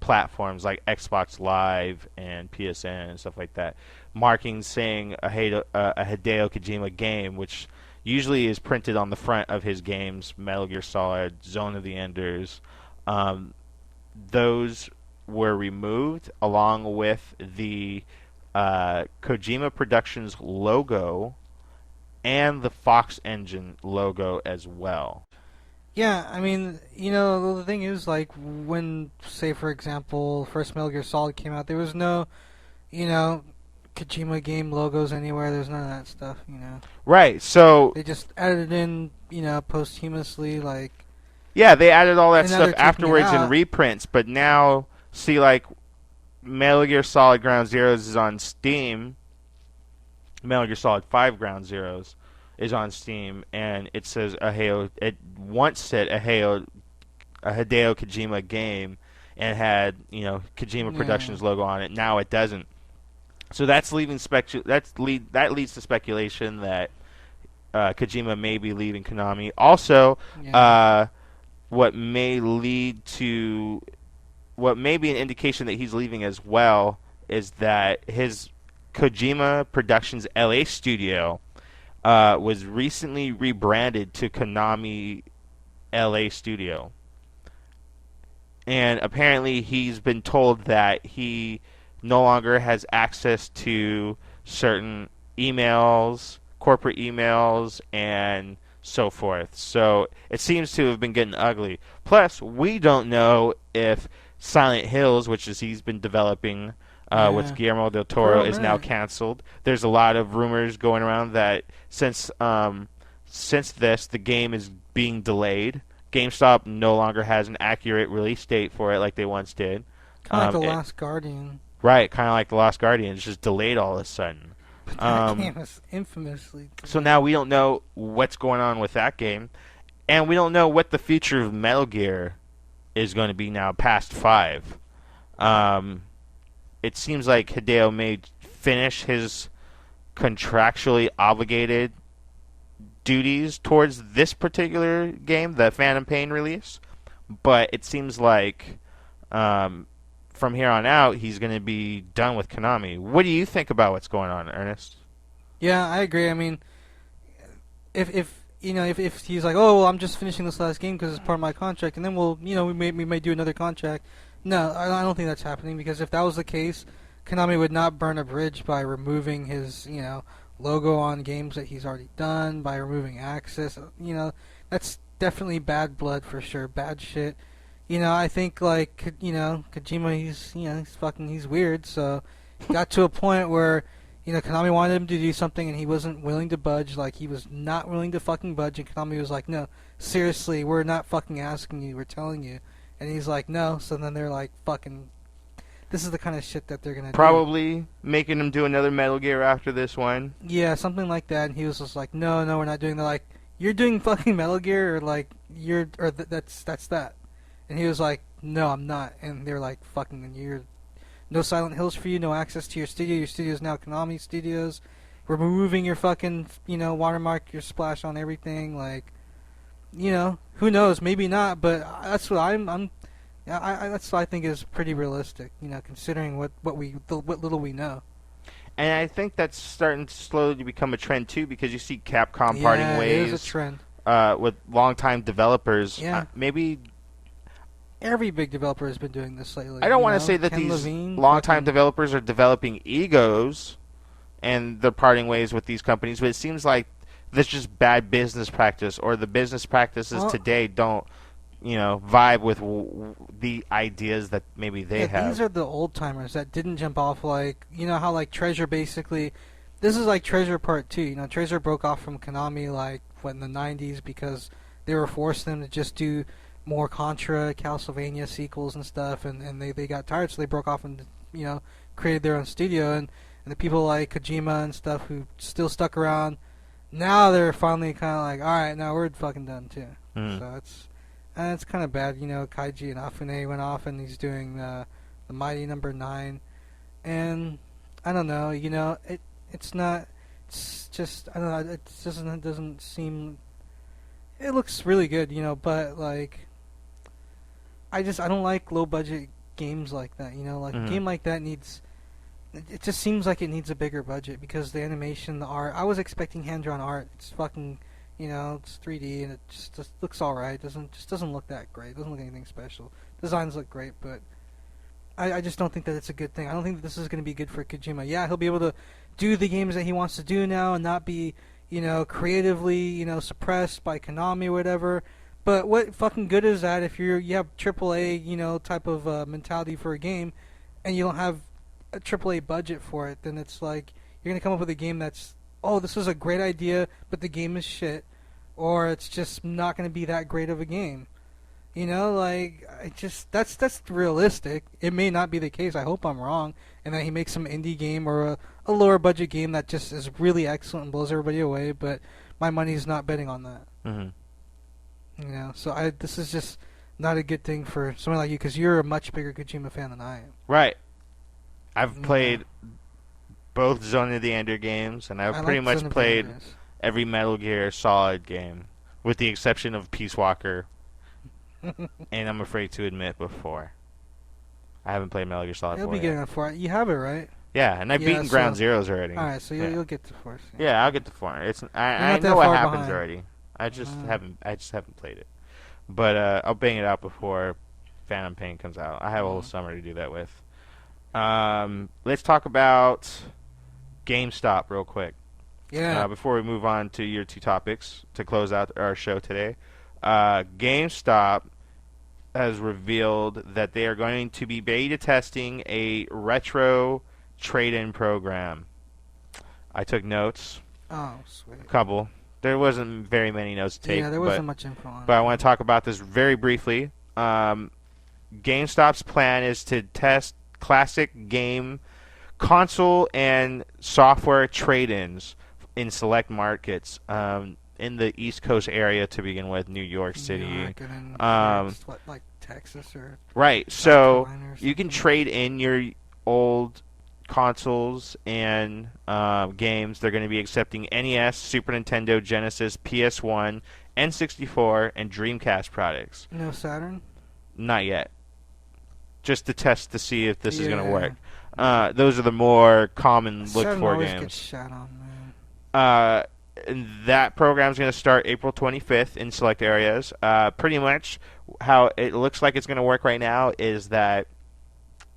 platforms like Xbox Live and PSN and stuff like that, markings saying a Hideo Kojima game, which usually is printed on the front of his games, Metal Gear Solid, Zone of the Enders. Those were removed along with the Kojima Productions logo and the Fox Engine logo as well. Yeah, I mean, the thing is, like, when, say, for example, first Metal Gear Solid came out, there was no, Kojima game logos anywhere. There's none of that stuff, Right, so... They just added it in, posthumously, like... Yeah, they added all that stuff afterwards in reprints, but now, see, like, Metal Gear Solid Ground Zeroes is on Steam. Metal Gear Solid 5 Ground Zeroes is on Steam, and it says it once said a Hideo Kojima game, and had Kojima Productions logo on it. Now it doesn't. So that's leaving that leads to speculation that Kojima may be leaving Konami. Also, what may be an indication that he's leaving as well is that his Kojima Productions LA studio was recently rebranded to Konami LA Studio. And apparently he's been told that he no longer has access to certain emails, corporate emails, and so forth. So it seems to have been getting ugly. Plus, we don't know if Silent Hills, which he's been developing with Guillermo del Toro, is now canceled. There's a lot of rumors going around that since this, the game is being delayed. GameStop no longer has an accurate release date for it like they once did. Kind of like The Last Guardian. Right, kind of like The Last Guardian. It's just delayed all of a sudden. But that game is infamously delayed. So now we don't know what's going on with that game. And we don't know what the future of Metal Gear is going to be now past 5. It seems like Hideo may finish his contractually obligated duties towards this particular game, the Phantom Pain release. But it seems like from here on out, he's going to be done with Konami. What do you think about what's going on, Ernest? Yeah, I agree. I mean, if he's like, oh, well, I'm just finishing this last game because it's part of my contract, and then we may do another contract. No, I don't think that's happening, because if that was the case, Konami would not burn a bridge by removing his logo on games that he's already done, by removing access. That's definitely bad blood for sure, bad shit. I think like Kojima, he's weird, so he got to a point where Konami wanted him to do something and he wasn't willing to budge. Like, he was not willing to fucking budge, and Konami was like, no, seriously, we're not fucking asking you, we're telling you. And he's like, no. So then they're like, fucking, this is the kind of shit that they're gonna probably making him do another Metal Gear after this one. Yeah, something like that. And he was just like, no, we're not doing that. Like, you're doing fucking Metal Gear, or like that's that. And he was like, no, I'm not. And they're like, fucking, you're no Silent Hills for you, no access to your studio. Your studio is now Konami Studios. We're removing your fucking, watermark, your splash on everything. Like, who knows? Maybe not, but that's what that's what I think is pretty realistic. Considering what little we know. And I think that's starting to slowly become a trend too, because you see Capcom parting ways. It is a trend. With longtime developers. Yeah. Maybe every big developer has been doing this lately. I don't want to say that Ken these Levine, longtime developers are developing egos and they're parting ways with these companies, but it seems like that's just bad business practice, or the business practices Well, today don't, vibe with the ideas that maybe they yeah, have. these are the old timers that didn't jump off like how like Treasure basically. This is like Treasure Part 2. Treasure broke off from Konami like in the 90s because they were forcing them to just do more Contra, Castlevania sequels and stuff, and they got tired, so they broke off and created their own studio, and the people like Kojima and stuff who still stuck around, now they're finally kind of like, all right, now we're fucking done too. So it's kind of bad. Kaiji and Afune went off, and he's doing the Mighty Number 9, and I don't know. It's not. It's just I don't know. It doesn't seem. It looks really good, but like I don't like low budget games like that. Like a game like that needs. It just seems like it needs a bigger budget because the animation, the art. I was expecting hand drawn art. It's fucking. It's 3D and it just looks alright. Doesn't look that great. It doesn't look anything special. Designs look great, but I just don't think that it's a good thing. I don't think that this is going to be good for Kojima. Yeah, he'll be able to do the games that he wants to do now and not be, creatively, suppressed by Konami or whatever. But what fucking good is that if you have AAA, type of mentality for a game, and you don't have a AAA budget for it? Then it's like you're gonna come up with a game that's, oh, this is a great idea, but the game is shit, or it's just not gonna be that great of a game. That's realistic. It may not be the case. I hope I'm wrong, and that he makes some indie game or a lower budget game that just is really excellent and blows everybody away. But my money's not betting on that. So this is just not a good thing for someone like you because you're a much bigger Kojima fan than I am. Right. I've played both Zone of the Ender games, and I've pretty much played every Metal Gear Solid game, with the exception of Peace Walker. And I'm afraid to admit before. I haven't played Metal Gear Solid 4 You'll be getting a 4. You have it, right? Yeah, and I've beaten Ground Zeroes already. Alright, so you'll get to 4. Yeah, I'll get to 4. I know what happens already. I just haven't played it. But I'll bang it out before Phantom Pain comes out. I have a whole summer to do that with. Let's talk about GameStop real quick. Yeah. Before we move on to your two topics to close out our show today. GameStop has revealed that they are going to be beta testing a retro trade-in program. I took notes. Oh, sweet. A couple. There wasn't very many notes to take. Yeah, there wasn't much info on it. But I want to talk about this very briefly. GameStop's plan is to test classic game console and software trade-ins in select markets. In the East Coast area to begin with, New York City. Like Texas or right. So you can trade in your old consoles and games. They're going to be accepting NES, Super Nintendo, Genesis, PS1, N64, and Dreamcast products. No Saturn? Not yet. Just to test to see if this is going to work. Those are the more common looked for games. Gets shot on, man. And that program is going to start April 25th in select areas. Pretty much how it looks like it's going to work right now is that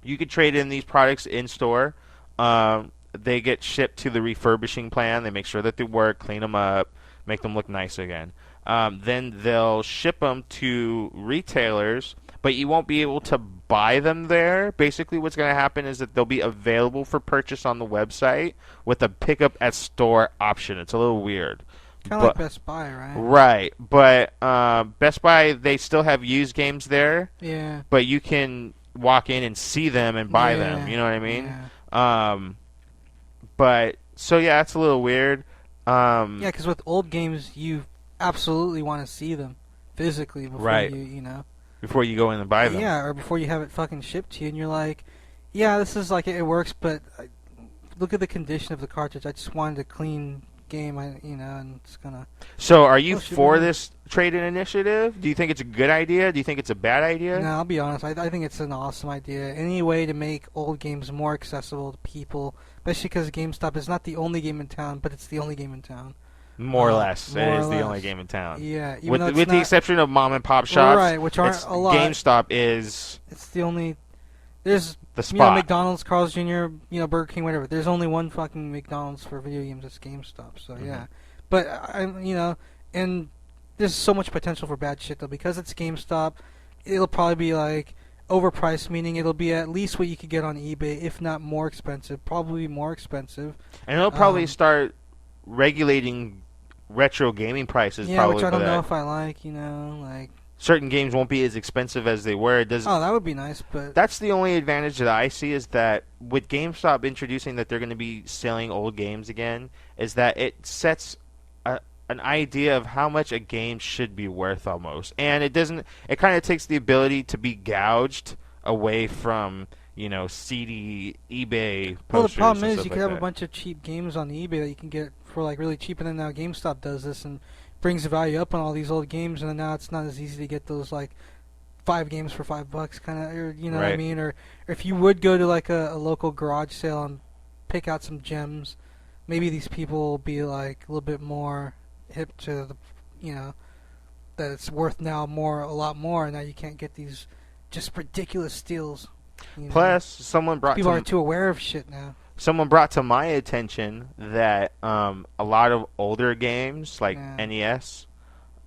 you could trade in these products in store. They get shipped to the refurbishing plan. They make sure that they work, clean them up, make them look nice again. Then they'll ship them to retailers, but you won't be able to buy them there. Basically, what's going to happen is that they'll be available for purchase on the website with a pickup at store option. It's a little weird. Kind of like Best Buy, right? Right, but Best Buy, they still have used games there. Yeah. But you can walk in and see them and buy them. You know what I mean? Yeah. But so yeah, it's a little weird. Yeah, because with old games, you absolutely want to see them physically before before you go in and buy them. Yeah, or before you have it fucking shipped to you, and you're like, yeah, this is like it works, but look at the condition of the cartridge. I just wanted a clean game, and it's gonna. So, are you for this trade-in initiative? Do you think it's a good idea? Do you think it's a bad idea? No, I'll be honest. I think it's an awesome idea. Any way to make old games more accessible to people, especially because GameStop is not the only game in town, but it's the only game in town. More or less, it is the only game in town. Yeah, with the exception of mom and pop shops, right? Which aren't a lot. GameStop is. It's the only. There's the spot. McDonald's, Carl's Jr., Burger King, whatever. There's only one fucking McDonald's for video games. It's GameStop. So yeah, But and there's so much potential for bad shit though because it's GameStop. It'll probably be like overpriced, meaning it'll be at least what you could get on eBay, if not more expensive. Probably more expensive. And it'll probably start regulating retro gaming prices. Yeah, probably which I for don't know that. if I like. Like Certain games won't be as expensive as they were. It doesn't. oh, that would be nice, but That's the only advantage that I see is that with GameStop introducing that they're going to be selling old games again, is that it sets an idea of how much a game should be worth almost, and it doesn't. It kind of takes the ability to be gouged away from seedy eBay posters. well, the problem and is stuff you like could have that. a bunch of cheap games on eBay that you can get for like really cheap, and then now GameStop does this and brings the value up on all these old games, and then now it's not as easy to get those like 5 games for $5 kind of, or you know what I Right. mean, or if you would go to like a local garage sale and pick out some gems, maybe these people will be like a little bit more hip to the, that it's worth now a lot more, and now you can't get these just ridiculous steals. Plus, someone brought people to are too aware of shit now. someone brought to my attention that a lot of older games like Yeah. NES,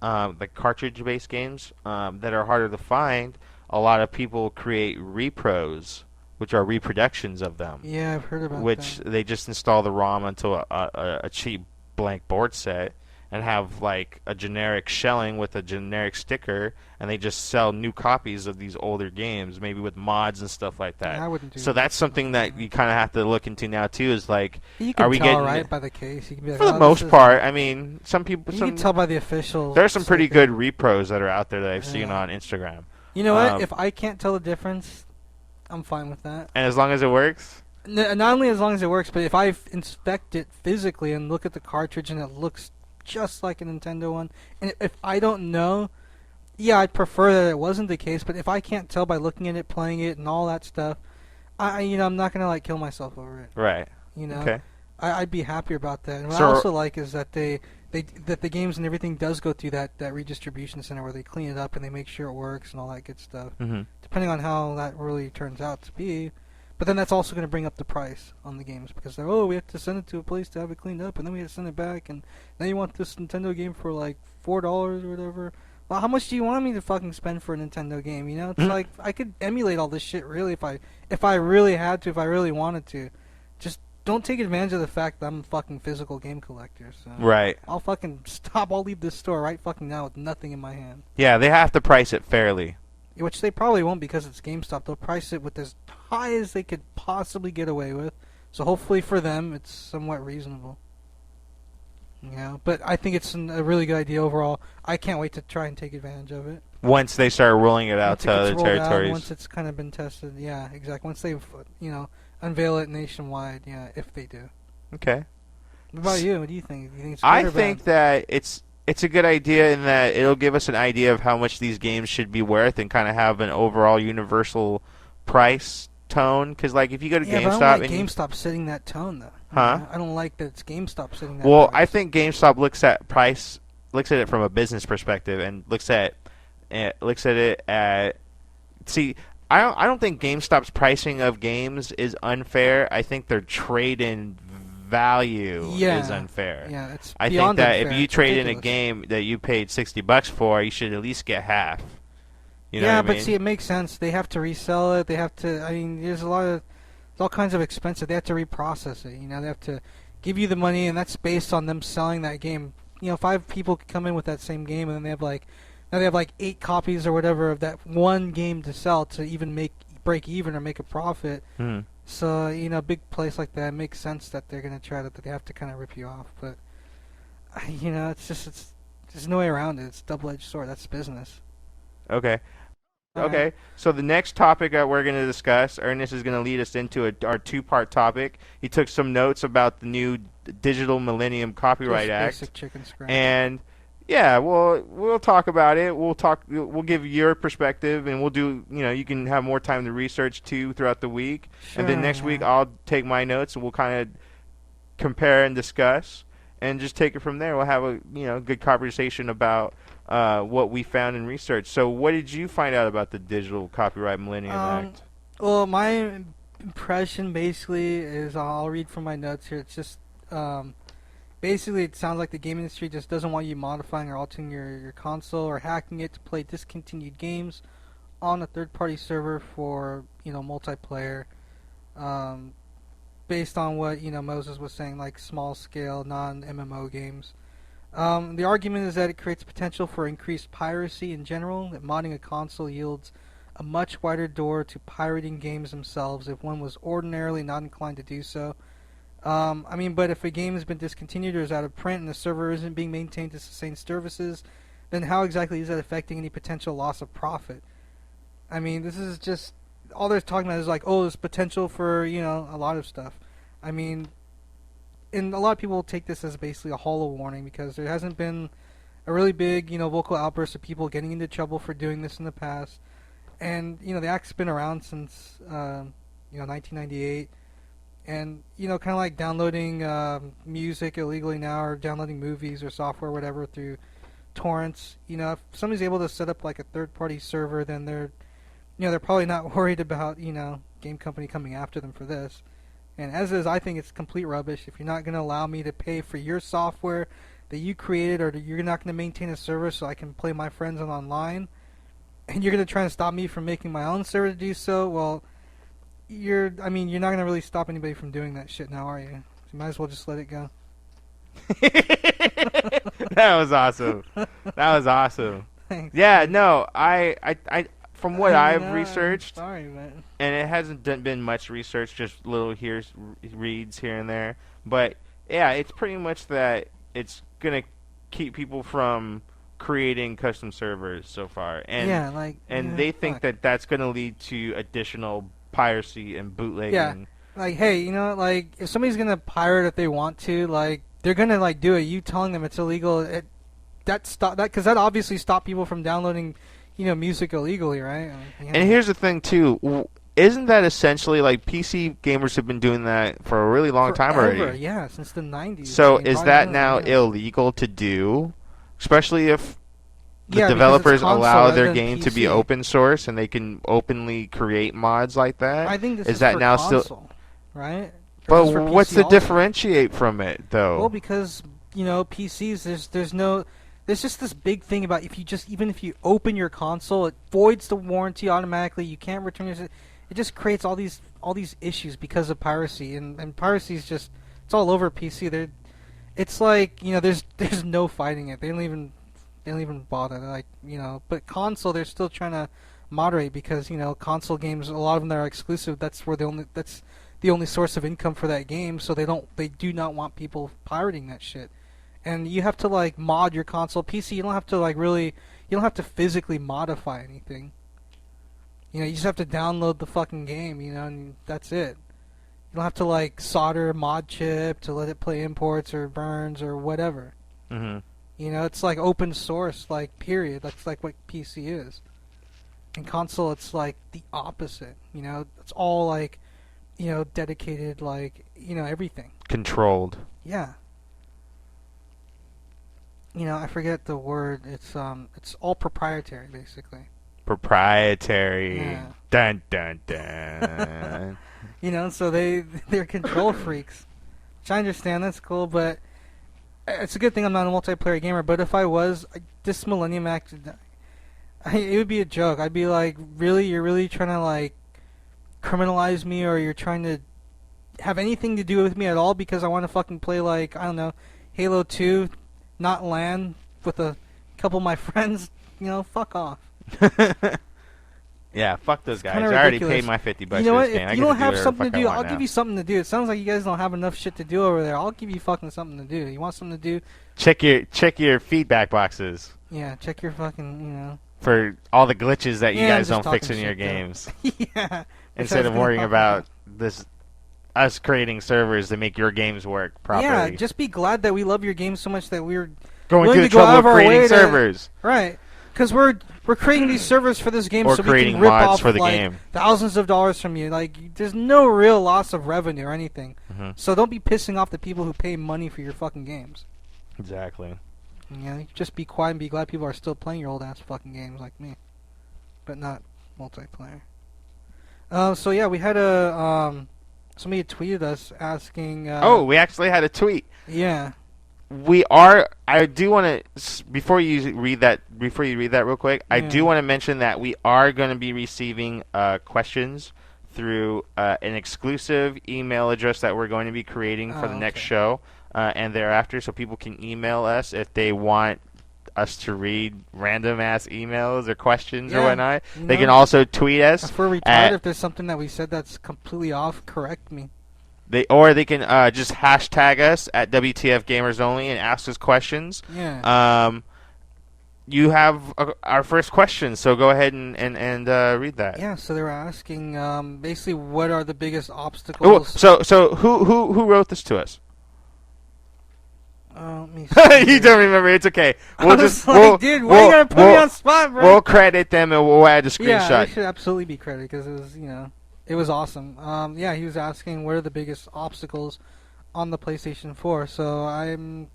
like cartridge-based games that are harder to find, a lot of people create repros, which are reproductions of them, Yeah, I've heard about which that. they just install the ROM onto a cheap blank board set and have like a generic shelling with a generic sticker, and they just sell new copies of these older games, maybe with mods and stuff like that. Yeah, I wouldn't do So that. that's something that you kind of have to look into now too. Is like, You can are we tell getting right by the case. You can be like, for the oh, most this is- part? I mean, some people. You can tell by the officials. There's some pretty sticker. good repros that are out there that I've seen Yeah. on Instagram. You know what? Um, If I can't tell the difference, I'm fine with that. And as long as it works, Not only as long as it works, but if I inspect it physically and look at the cartridge and it looks just like a Nintendo one, and if I don't know, yeah, I'd prefer that it wasn't the case. But if I can't tell by looking at it, playing it, and all that stuff, I'm not gonna like kill myself over it. right? Okay. I'd be happier about that. And what I So- also like is that that the games and everything does go through that redistribution center where they clean it up and they make sure it works and all that good stuff. Mm-hmm. Depending on how that really turns out to be. But then that's also going to bring up the price on the games because they're, we have to send it to a place to have it cleaned up, and then we have to send it back, and now you want this Nintendo game for like $4 or whatever. Well, how much do you want me to fucking spend for a Nintendo game? It's like I could emulate all this shit really if I really had to, if I really wanted to. Just don't take advantage of the fact that I'm a fucking physical game collector. So Right. I'll fucking stop. I'll leave this store right fucking now with nothing in my hand. Yeah, they have to price it fairly. Which they probably won't because it's GameStop. They'll price it with as high as they could possibly get away with. So hopefully for them, it's somewhat reasonable. But I think it's a really good idea overall. I can't wait to try and take advantage of it. Once they start rolling it out Once it to gets other rolled out, territories. once it's kind of been tested, yeah, exactly. Once they've, unveil it nationwide, yeah, if they do. Okay. What about you? What do you think? Do you think it's good I or think bad? that it's a good idea in that it'll give us an idea of how much these games should be worth and kind of have an overall universal price tone. Because like if you go to Yeah, but I GameStop don't like and GameStop setting that tone though. Huh? I don't like that it's GameStop setting that. well, price. I think GameStop looks at it from a business perspective and looks at it at. See, I don't think GameStop's pricing of games is unfair. I think their trade-in value is unfair. Yeah, it's I think beyond that unfair. if you It's trade in a ridiculous. game that you paid $60 for, you should at least get half. You know yeah, what I but mean? see, it makes sense. They have to resell it. They have to. I mean, there's all kinds of expenses. They have to reprocess it. They have to give you the money, and that's based on them selling that game. 5 people could come in with that same game, and then they have like 8 copies or whatever of that one game to sell to even break even or make a profit. Hmm. So a big place like that, it makes sense that they're gonna try that they have to kind of rip you off. But it's there's no way around it. It's a double-edged sword. That's business. Okay. All right. Okay, so the next topic that we're going to discuss, Ernest is going to lead us into our 2-part topic. He took some notes about the new Digital Millennium Copyright Just Act, basic chicken scratch. and yeah, we'll talk about it. We'll give your perspective, and we'll do. You can have more time to research too throughout the week, and then next week I'll take my notes and we'll kind of compare and discuss, and just take it from there. We'll have a good conversation about what we found in research. So, what did you find out about the Digital Copyright Millennium Act? Well, my impression basically is I'll read from my notes here. It's just Basically, it sounds like the game industry just doesn't want you modifying or altering your console or hacking it to play discontinued games on a third-party server for multiplayer. Um, Based on what Moses was saying, like small-scale non-MMO games. The argument is that it creates potential for increased piracy in general. That modding a console yields a much wider door to pirating games themselves if one was ordinarily not inclined to do so. But if a game has been discontinued or is out of print and the server isn't being maintained to sustain services, then how exactly is that affecting any potential loss of profit? I mean, this is just all they're talking about is like, oh, there's potential for a lot of stuff. I mean, and a lot of people will take this as basically a hollow warning because there hasn't been a really big vocal outburst of people getting into trouble for doing this in the past, and the act's been around since 1998. And, kind of like downloading music illegally now or downloading movies or software or whatever through torrents. If somebody's able to set up like a third-party server, then they're probably not worried about, game company coming after them for this. And as is, I think it's complete rubbish. If you're not going to allow me to pay for your software that you created or you're not going to maintain a server so I can play my friends on online, and you're going to try to stop me from making my own server to do so, well, you're not going to really stop anybody from doing that shit now, are you? So you might as well just let it go. That was awesome. That was awesome. Thanks. Yeah, no, I from what I've researched, sorry, man. and it hasn't been much research, just little reads here and there. But yeah, it's pretty much that it's gonna keep people from creating custom servers so far, and they think that that's gonna lead to additional piracy and bootlegging. Yeah, like, hey, if somebody's gonna pirate if they want to, like, they're gonna like do it. You telling them it's illegal, because that obviously stopped people from downloading, music illegally, right? And here's the thing too, isn't that essentially like PC gamers have been doing that for a really long time already? Yeah, since the 90s. So is that now illegal to do, especially if the developers allow their game to be open source and they can openly create mods like that? I think this is that for now console, still right? But what's the differentiate from it though? Well, because PCs, there's just this big thing about even if you open your console, it voids the warranty automatically. You can't return it. It just creates all these issues because of piracy, and piracy is just, it's all over PC. It's like there's no fighting it. They don't even bother. Like, but console, they're still trying to moderate because console games, a lot of them that are exclusive, that's the only source of income for that game. So they do not want people pirating that shit. And you have to like mod your console. PC, you don't have to you don't have to physically modify anything. You just have to download the fucking game, and that's it. You don't have to like solder a mod chip to let it play imports or burns or whatever. Mm-hmm. It's like open source, like, period. That's like what PC is. In console, it's like the opposite. It's all like, dedicated, like, everything. Controlled. Yeah. I forget the word. It's all proprietary, basically. Proprietary. Yeah. Dun dun dun. So they're control freaks. Which I understand, that's cool, but it's a good thing I'm not a multiplayer gamer. But if I was, this Millennium Act, it would be a joke. I'd be like, really? You're really trying to like criminalize me, or you're trying to have anything to do with me at all because I want to fucking play, like, I don't know, Halo 2, not LAN, with a couple of my friends? Fuck off. Yeah, fuck those guys. I already paid my $50 for this game. If you don't have something to do, I'll give you something to do. It sounds like you guys don't have enough shit to do over there. I'll give you fucking something to do. You want something to do? Check your feedback boxes. Yeah, check your fucking, for all the glitches that you guys don't fix in your games. Yeah. Instead of worrying about us creating servers to make your games work properly. Yeah, just be glad that we love your game so much that we're going through the trouble of creating servers. Right. Because we're creating these servers for this game or so we can rip off for the like game. Thousands of dollars from you. Like, there's no real loss of revenue or anything. Mm-hmm. So don't be pissing off the people who pay money for your fucking games. Exactly. Just be quiet and be glad people are still playing your old ass fucking games like me, but not multiplayer. So yeah, we had somebody tweeted us asking. We actually had a tweet. Yeah. we are. I do want to before you read that. Before you read that, real quick, I do want to mention that we are going to be receiving questions through an exclusive email address that we're going to be creating for the next show and thereafter, so people can email us if they want us to read random ass emails or questions or whatnot. They can also tweet us. If we're retarded, if there's something that we said that's completely off, correct me. They can just hashtag us at WTFGamersOnly and ask us questions. Yeah. You have our first question, so go ahead and read that. Yeah. So they were asking basically what are the biggest obstacles. So who wrote this to us? Let me see. You don't remember? It's okay. Dude, why are you gonna put me on spot, bro? We'll credit them and we'll add a screenshot. Yeah, they should absolutely be credited because it was it was awesome. Yeah, he was asking what are the biggest obstacles on the PlayStation 4. So I'm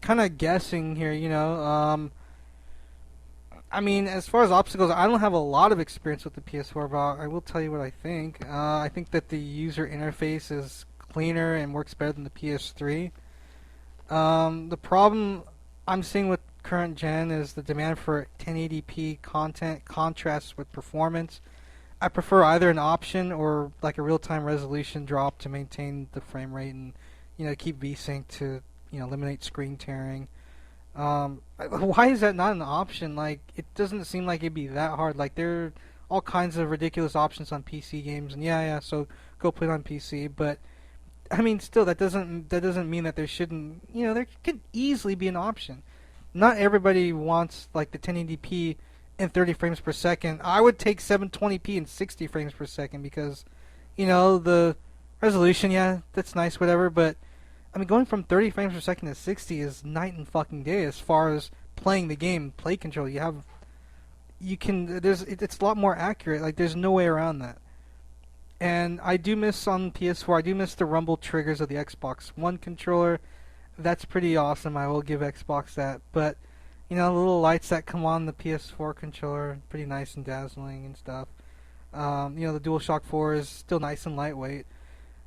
kind of guessing here, I mean, as far as obstacles, I don't have a lot of experience with the PS4, but I will tell you what I think. I think that the user interface is cleaner and works better than the PS3. The problem I'm seeing with current gen is the demand for 1080p content contrasts with performance. I prefer either an option or like a real-time resolution drop to maintain the frame rate and keep VSync to eliminate screen tearing. Why is that not an option? Like, it doesn't seem like it'd be that hard. Like, there are all kinds of ridiculous options on PC games, and so go play it on PC. But I mean, still, that doesn't mean that there shouldn't. There could easily be an option. Not everybody wants like the 1080p and 30 frames per second. I would take 720p and 60 frames per second because, the resolution, that's nice, whatever. But I mean, going from 30 frames per second to 60 is night and fucking day as far as playing the game, play control. It's a lot more accurate. Like, there's no way around that. And I do miss on PS4, I do miss the rumble triggers of the Xbox One controller. That's pretty awesome. I will give Xbox that. But, the little lights that come on the PS4 controller, pretty nice and dazzling and stuff. The DualShock 4 is still nice and lightweight.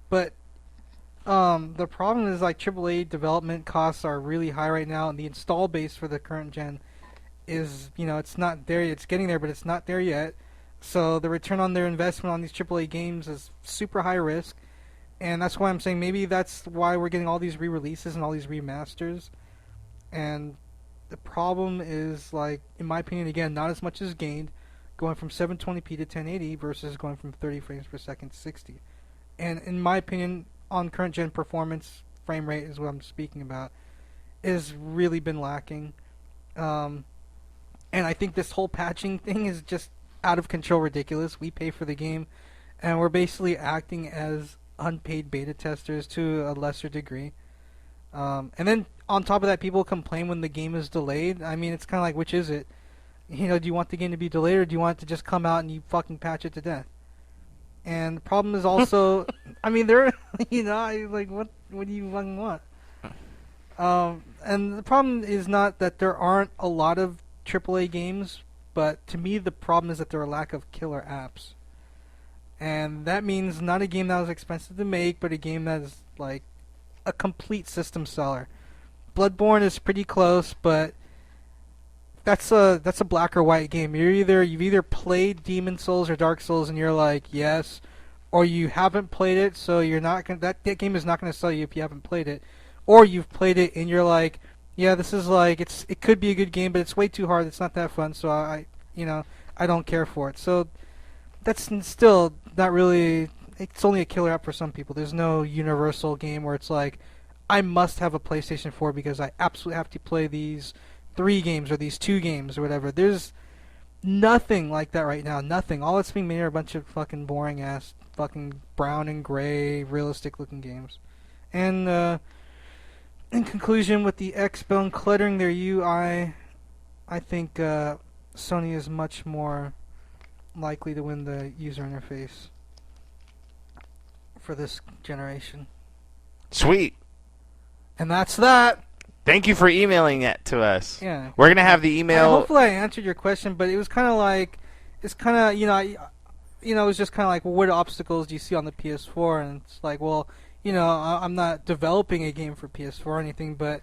But the problem is, like, AAA development costs are really high right now, and the install base for the current gen is, it's not there. It's getting there, but it's not there yet. So the return on their investment on these AAA games is super high risk, and that's why I'm saying maybe that's why we're getting all these re-releases and all these remasters. And the problem is, like, in my opinion, again, not as much is gained going from 720p to 1080 versus going from 30 frames per second to 60. And in my opinion, on current gen performance, frame rate is what I'm speaking about, is really been lacking. And I think this whole patching thing is just out of control ridiculous. We pay for the game, and we're basically acting as unpaid beta testers to a lesser degree. And then on top of that, people complain when the game is delayed. I mean, it's kind of like, which is it? Do you want the game to be delayed, or do you want it to just come out and you fucking patch it to death? And the problem is also, I mean, what do you fucking want? And the problem is not that there aren't a lot of AAA games, but to me the problem is that there are a lack of killer apps. And that means not a game that was expensive to make, but a game that is like a complete system seller. Bloodborne is pretty close, but that's a black or white game. You've either played Demon Souls or Dark Souls and you're like, yes, or you haven't played it, so you're not gonna, that game is not going to sell you if you haven't played it. Or you've played it and you're like, yeah, this is like, it could be a good game, but it's way too hard. It's not that fun, so I don't care for it. So that's still not really. It's only a killer app for some people. There's no universal game where it's like, I must have a PlayStation 4 because I absolutely have to play these 3 games or these 2 games or whatever. There's nothing like that right now. Nothing. All that's being made are a bunch of fucking boring ass, fucking brown and gray, realistic looking games. And in conclusion, with the X-Bone cluttering their UI, I think Sony is much more likely to win the user interface for this generation. Sweet. And that's that. Thank you for emailing that to us. Yeah. We're gonna have the email. Hopefully, I answered your question, but it was kind of like, it's kind of it was just kind of like, well, what obstacles do you see on the PS4? And it's like, well, I'm not developing a game for PS4 or anything, but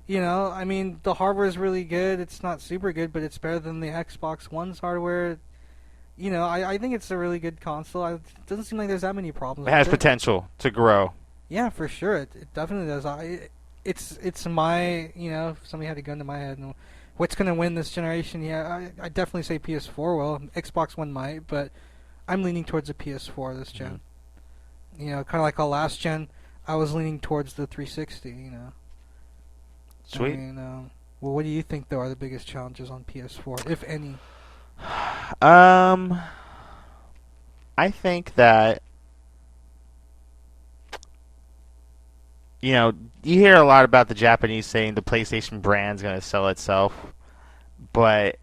I mean, the hardware is really good. It's not super good, but it's better than the Xbox One's hardware. I think it's a really good console. It doesn't seem like there's that many problems. It has with it. potential to grow. Yeah, for sure. It definitely does. It's my, if somebody had a gun to my head, and what's going to win this generation? Yeah, I definitely say PS4 will. Xbox One might, but I'm leaning towards the PS4 this gen. Kind of like our last gen, I was leaning towards the 360, Sweet. I mean, well, what do you think, though, are the biggest challenges on PS4, if any? I think that you hear a lot about the Japanese saying the PlayStation brand's going to sell itself, but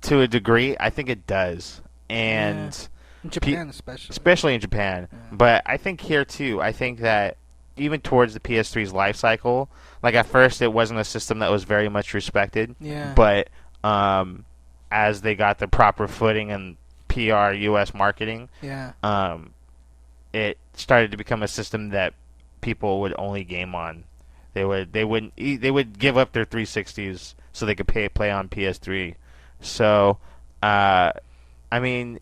to a degree, I think it does, and in Japan especially in Japan. Yeah. But I think here too. I think that even towards the PS3's life cycle, like at first it wasn't a system that was very much respected. Yeah. But as they got the proper footing and PR US marketing, yeah. It started to become a system that people would only game on. They would give up their 360s so they could play on PS3. So, I mean,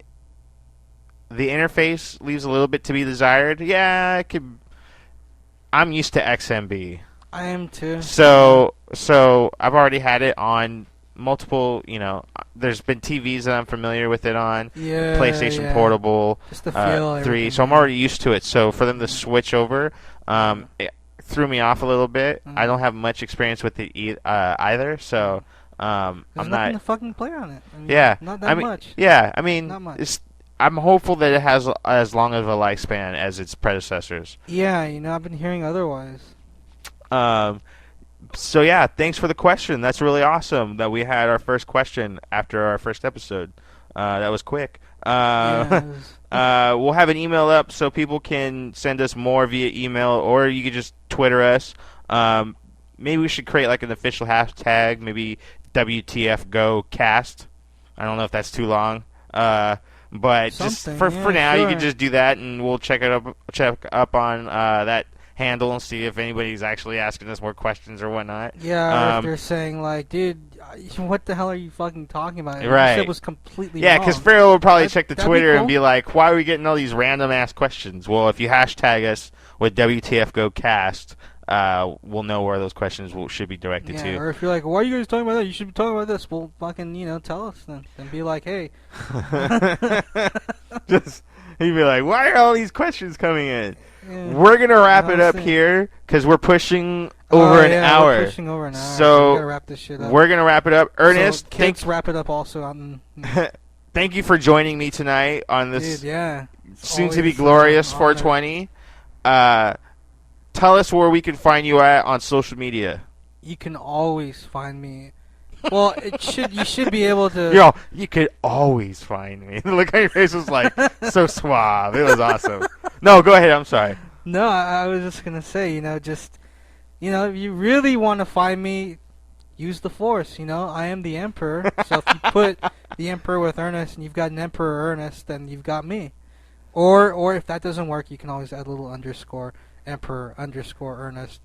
the interface leaves a little bit to be desired. Yeah, it could. I'm used to XMB. I am too. So I've already had it on multiple. There's been TVs that I'm familiar with it on. Yeah. PlayStation Portable. Just the feel. 3. So I'm already used to it. So for them to switch over, it threw me off a little bit. I don't have much experience with it either. So I'm There's not. nothing to fucking play on it. I mean, Yeah. Not that much. Yeah. I mean, Not much. I'm hopeful that it has as long of a lifespan as its predecessors. Yeah, I've been hearing otherwise. So yeah, thanks for the question. That's really awesome that we had our first question after our first episode. That was quick. We'll have an email up so people can send us more via email, or you could just Twitter us. Maybe we should create like an official hashtag, maybe WTFGO cast. I don't know if that's too long. But just for now, you can just do that, and we'll check up on that handle and see if anybody's actually asking us more questions or whatnot. Yeah, or if they're saying like, dude, what the hell are you fucking talking about? Right. You said was completely wrong. Yeah, because Pharaoh will probably check the Twitter and be like, why are we getting all these random ass questions? Well, if you hashtag us with WTFGO cast, we'll know where those questions should be directed to. Or if you're like, why are you guys talking about that? You should be talking about this. Well, fucking, tell us then. And be like, hey. He'd be like, why are all these questions coming in? Yeah. We're going to wrap it up here because we're pushing over an hour. We're pushing over an hour. So we gotta wrap this shit up. We're going to wrap it up. Ernest, so wrap it up also. Thank you for joining me tonight on this soon-to-be glorious 420. Tell us where we can find you at on social media. You can always find me. Well, you should be able to. You could always find me. The look on your face was like so suave. It was awesome. No, go ahead. I'm sorry. No, I was just gonna say, if you really want to find me, use the Force. I am the Emperor. So if you put the Emperor with Ernest and you've got an Emperor Ernest, then you've got me. Or if that doesn't work, you can always add a little underscore Emperor _ Ernest.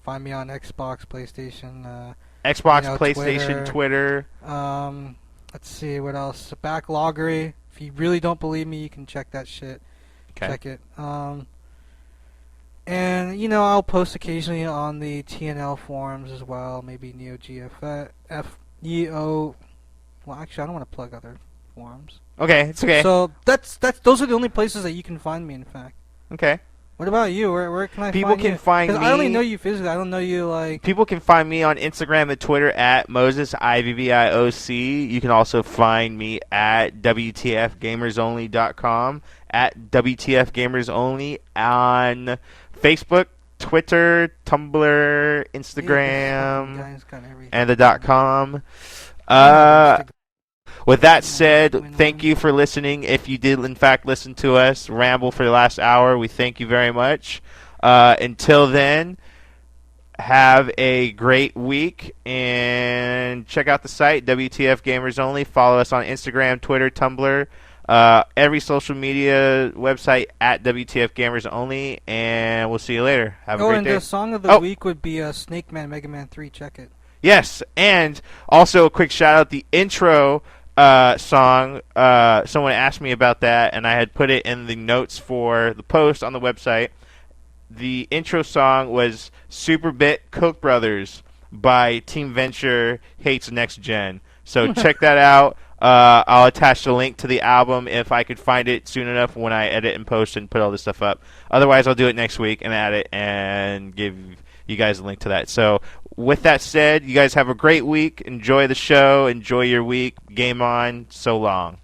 Find me on Xbox, PlayStation. Xbox, PlayStation, Twitter. Let's see what else. Backloggery. If you really don't believe me, you can check that shit. Okay. Check it. And I'll post occasionally on the TNL forums as well. Maybe NeoGFO. Well, actually, I don't want to plug other forums. Okay, it's okay. So those are the only places that you can find me. In fact. Okay. What about you? Where can I find you? People can find me. I only know you physically. I don't know you like. People can find me on Instagram and Twitter at Moses IVVIOC. You can also find me at WTFGamersOnly.com, at WTFGamersOnly on Facebook, Twitter, Tumblr, Instagram, and the .com. With that said, thank you for listening. If you did, in fact, listen to us ramble for the last hour, we thank you very much. Until then, have a great week, and check out the site, WTF Gamers Only. Follow us on Instagram, Twitter, Tumblr. Every social media website at WTFGamersOnly, and we'll see you later. Have a Oh, great and day. the song of the Oh, week would be Snake Man Mega Man 3. Check it. yes, and also a quick shout out the intro song. Someone asked me about that, and I had put it in the notes for the post on the website. The intro song was Super Bit Koch Brothers by Team Venture Hates Next Gen. So check that out. I'll attach the link to the album if I could find it soon enough when I edit and post and put all this stuff up. Otherwise, I'll do it next week and add it and give you guys a link to that. So with that said, you guys have a great week. Enjoy the show. Enjoy your week. Game on. So long.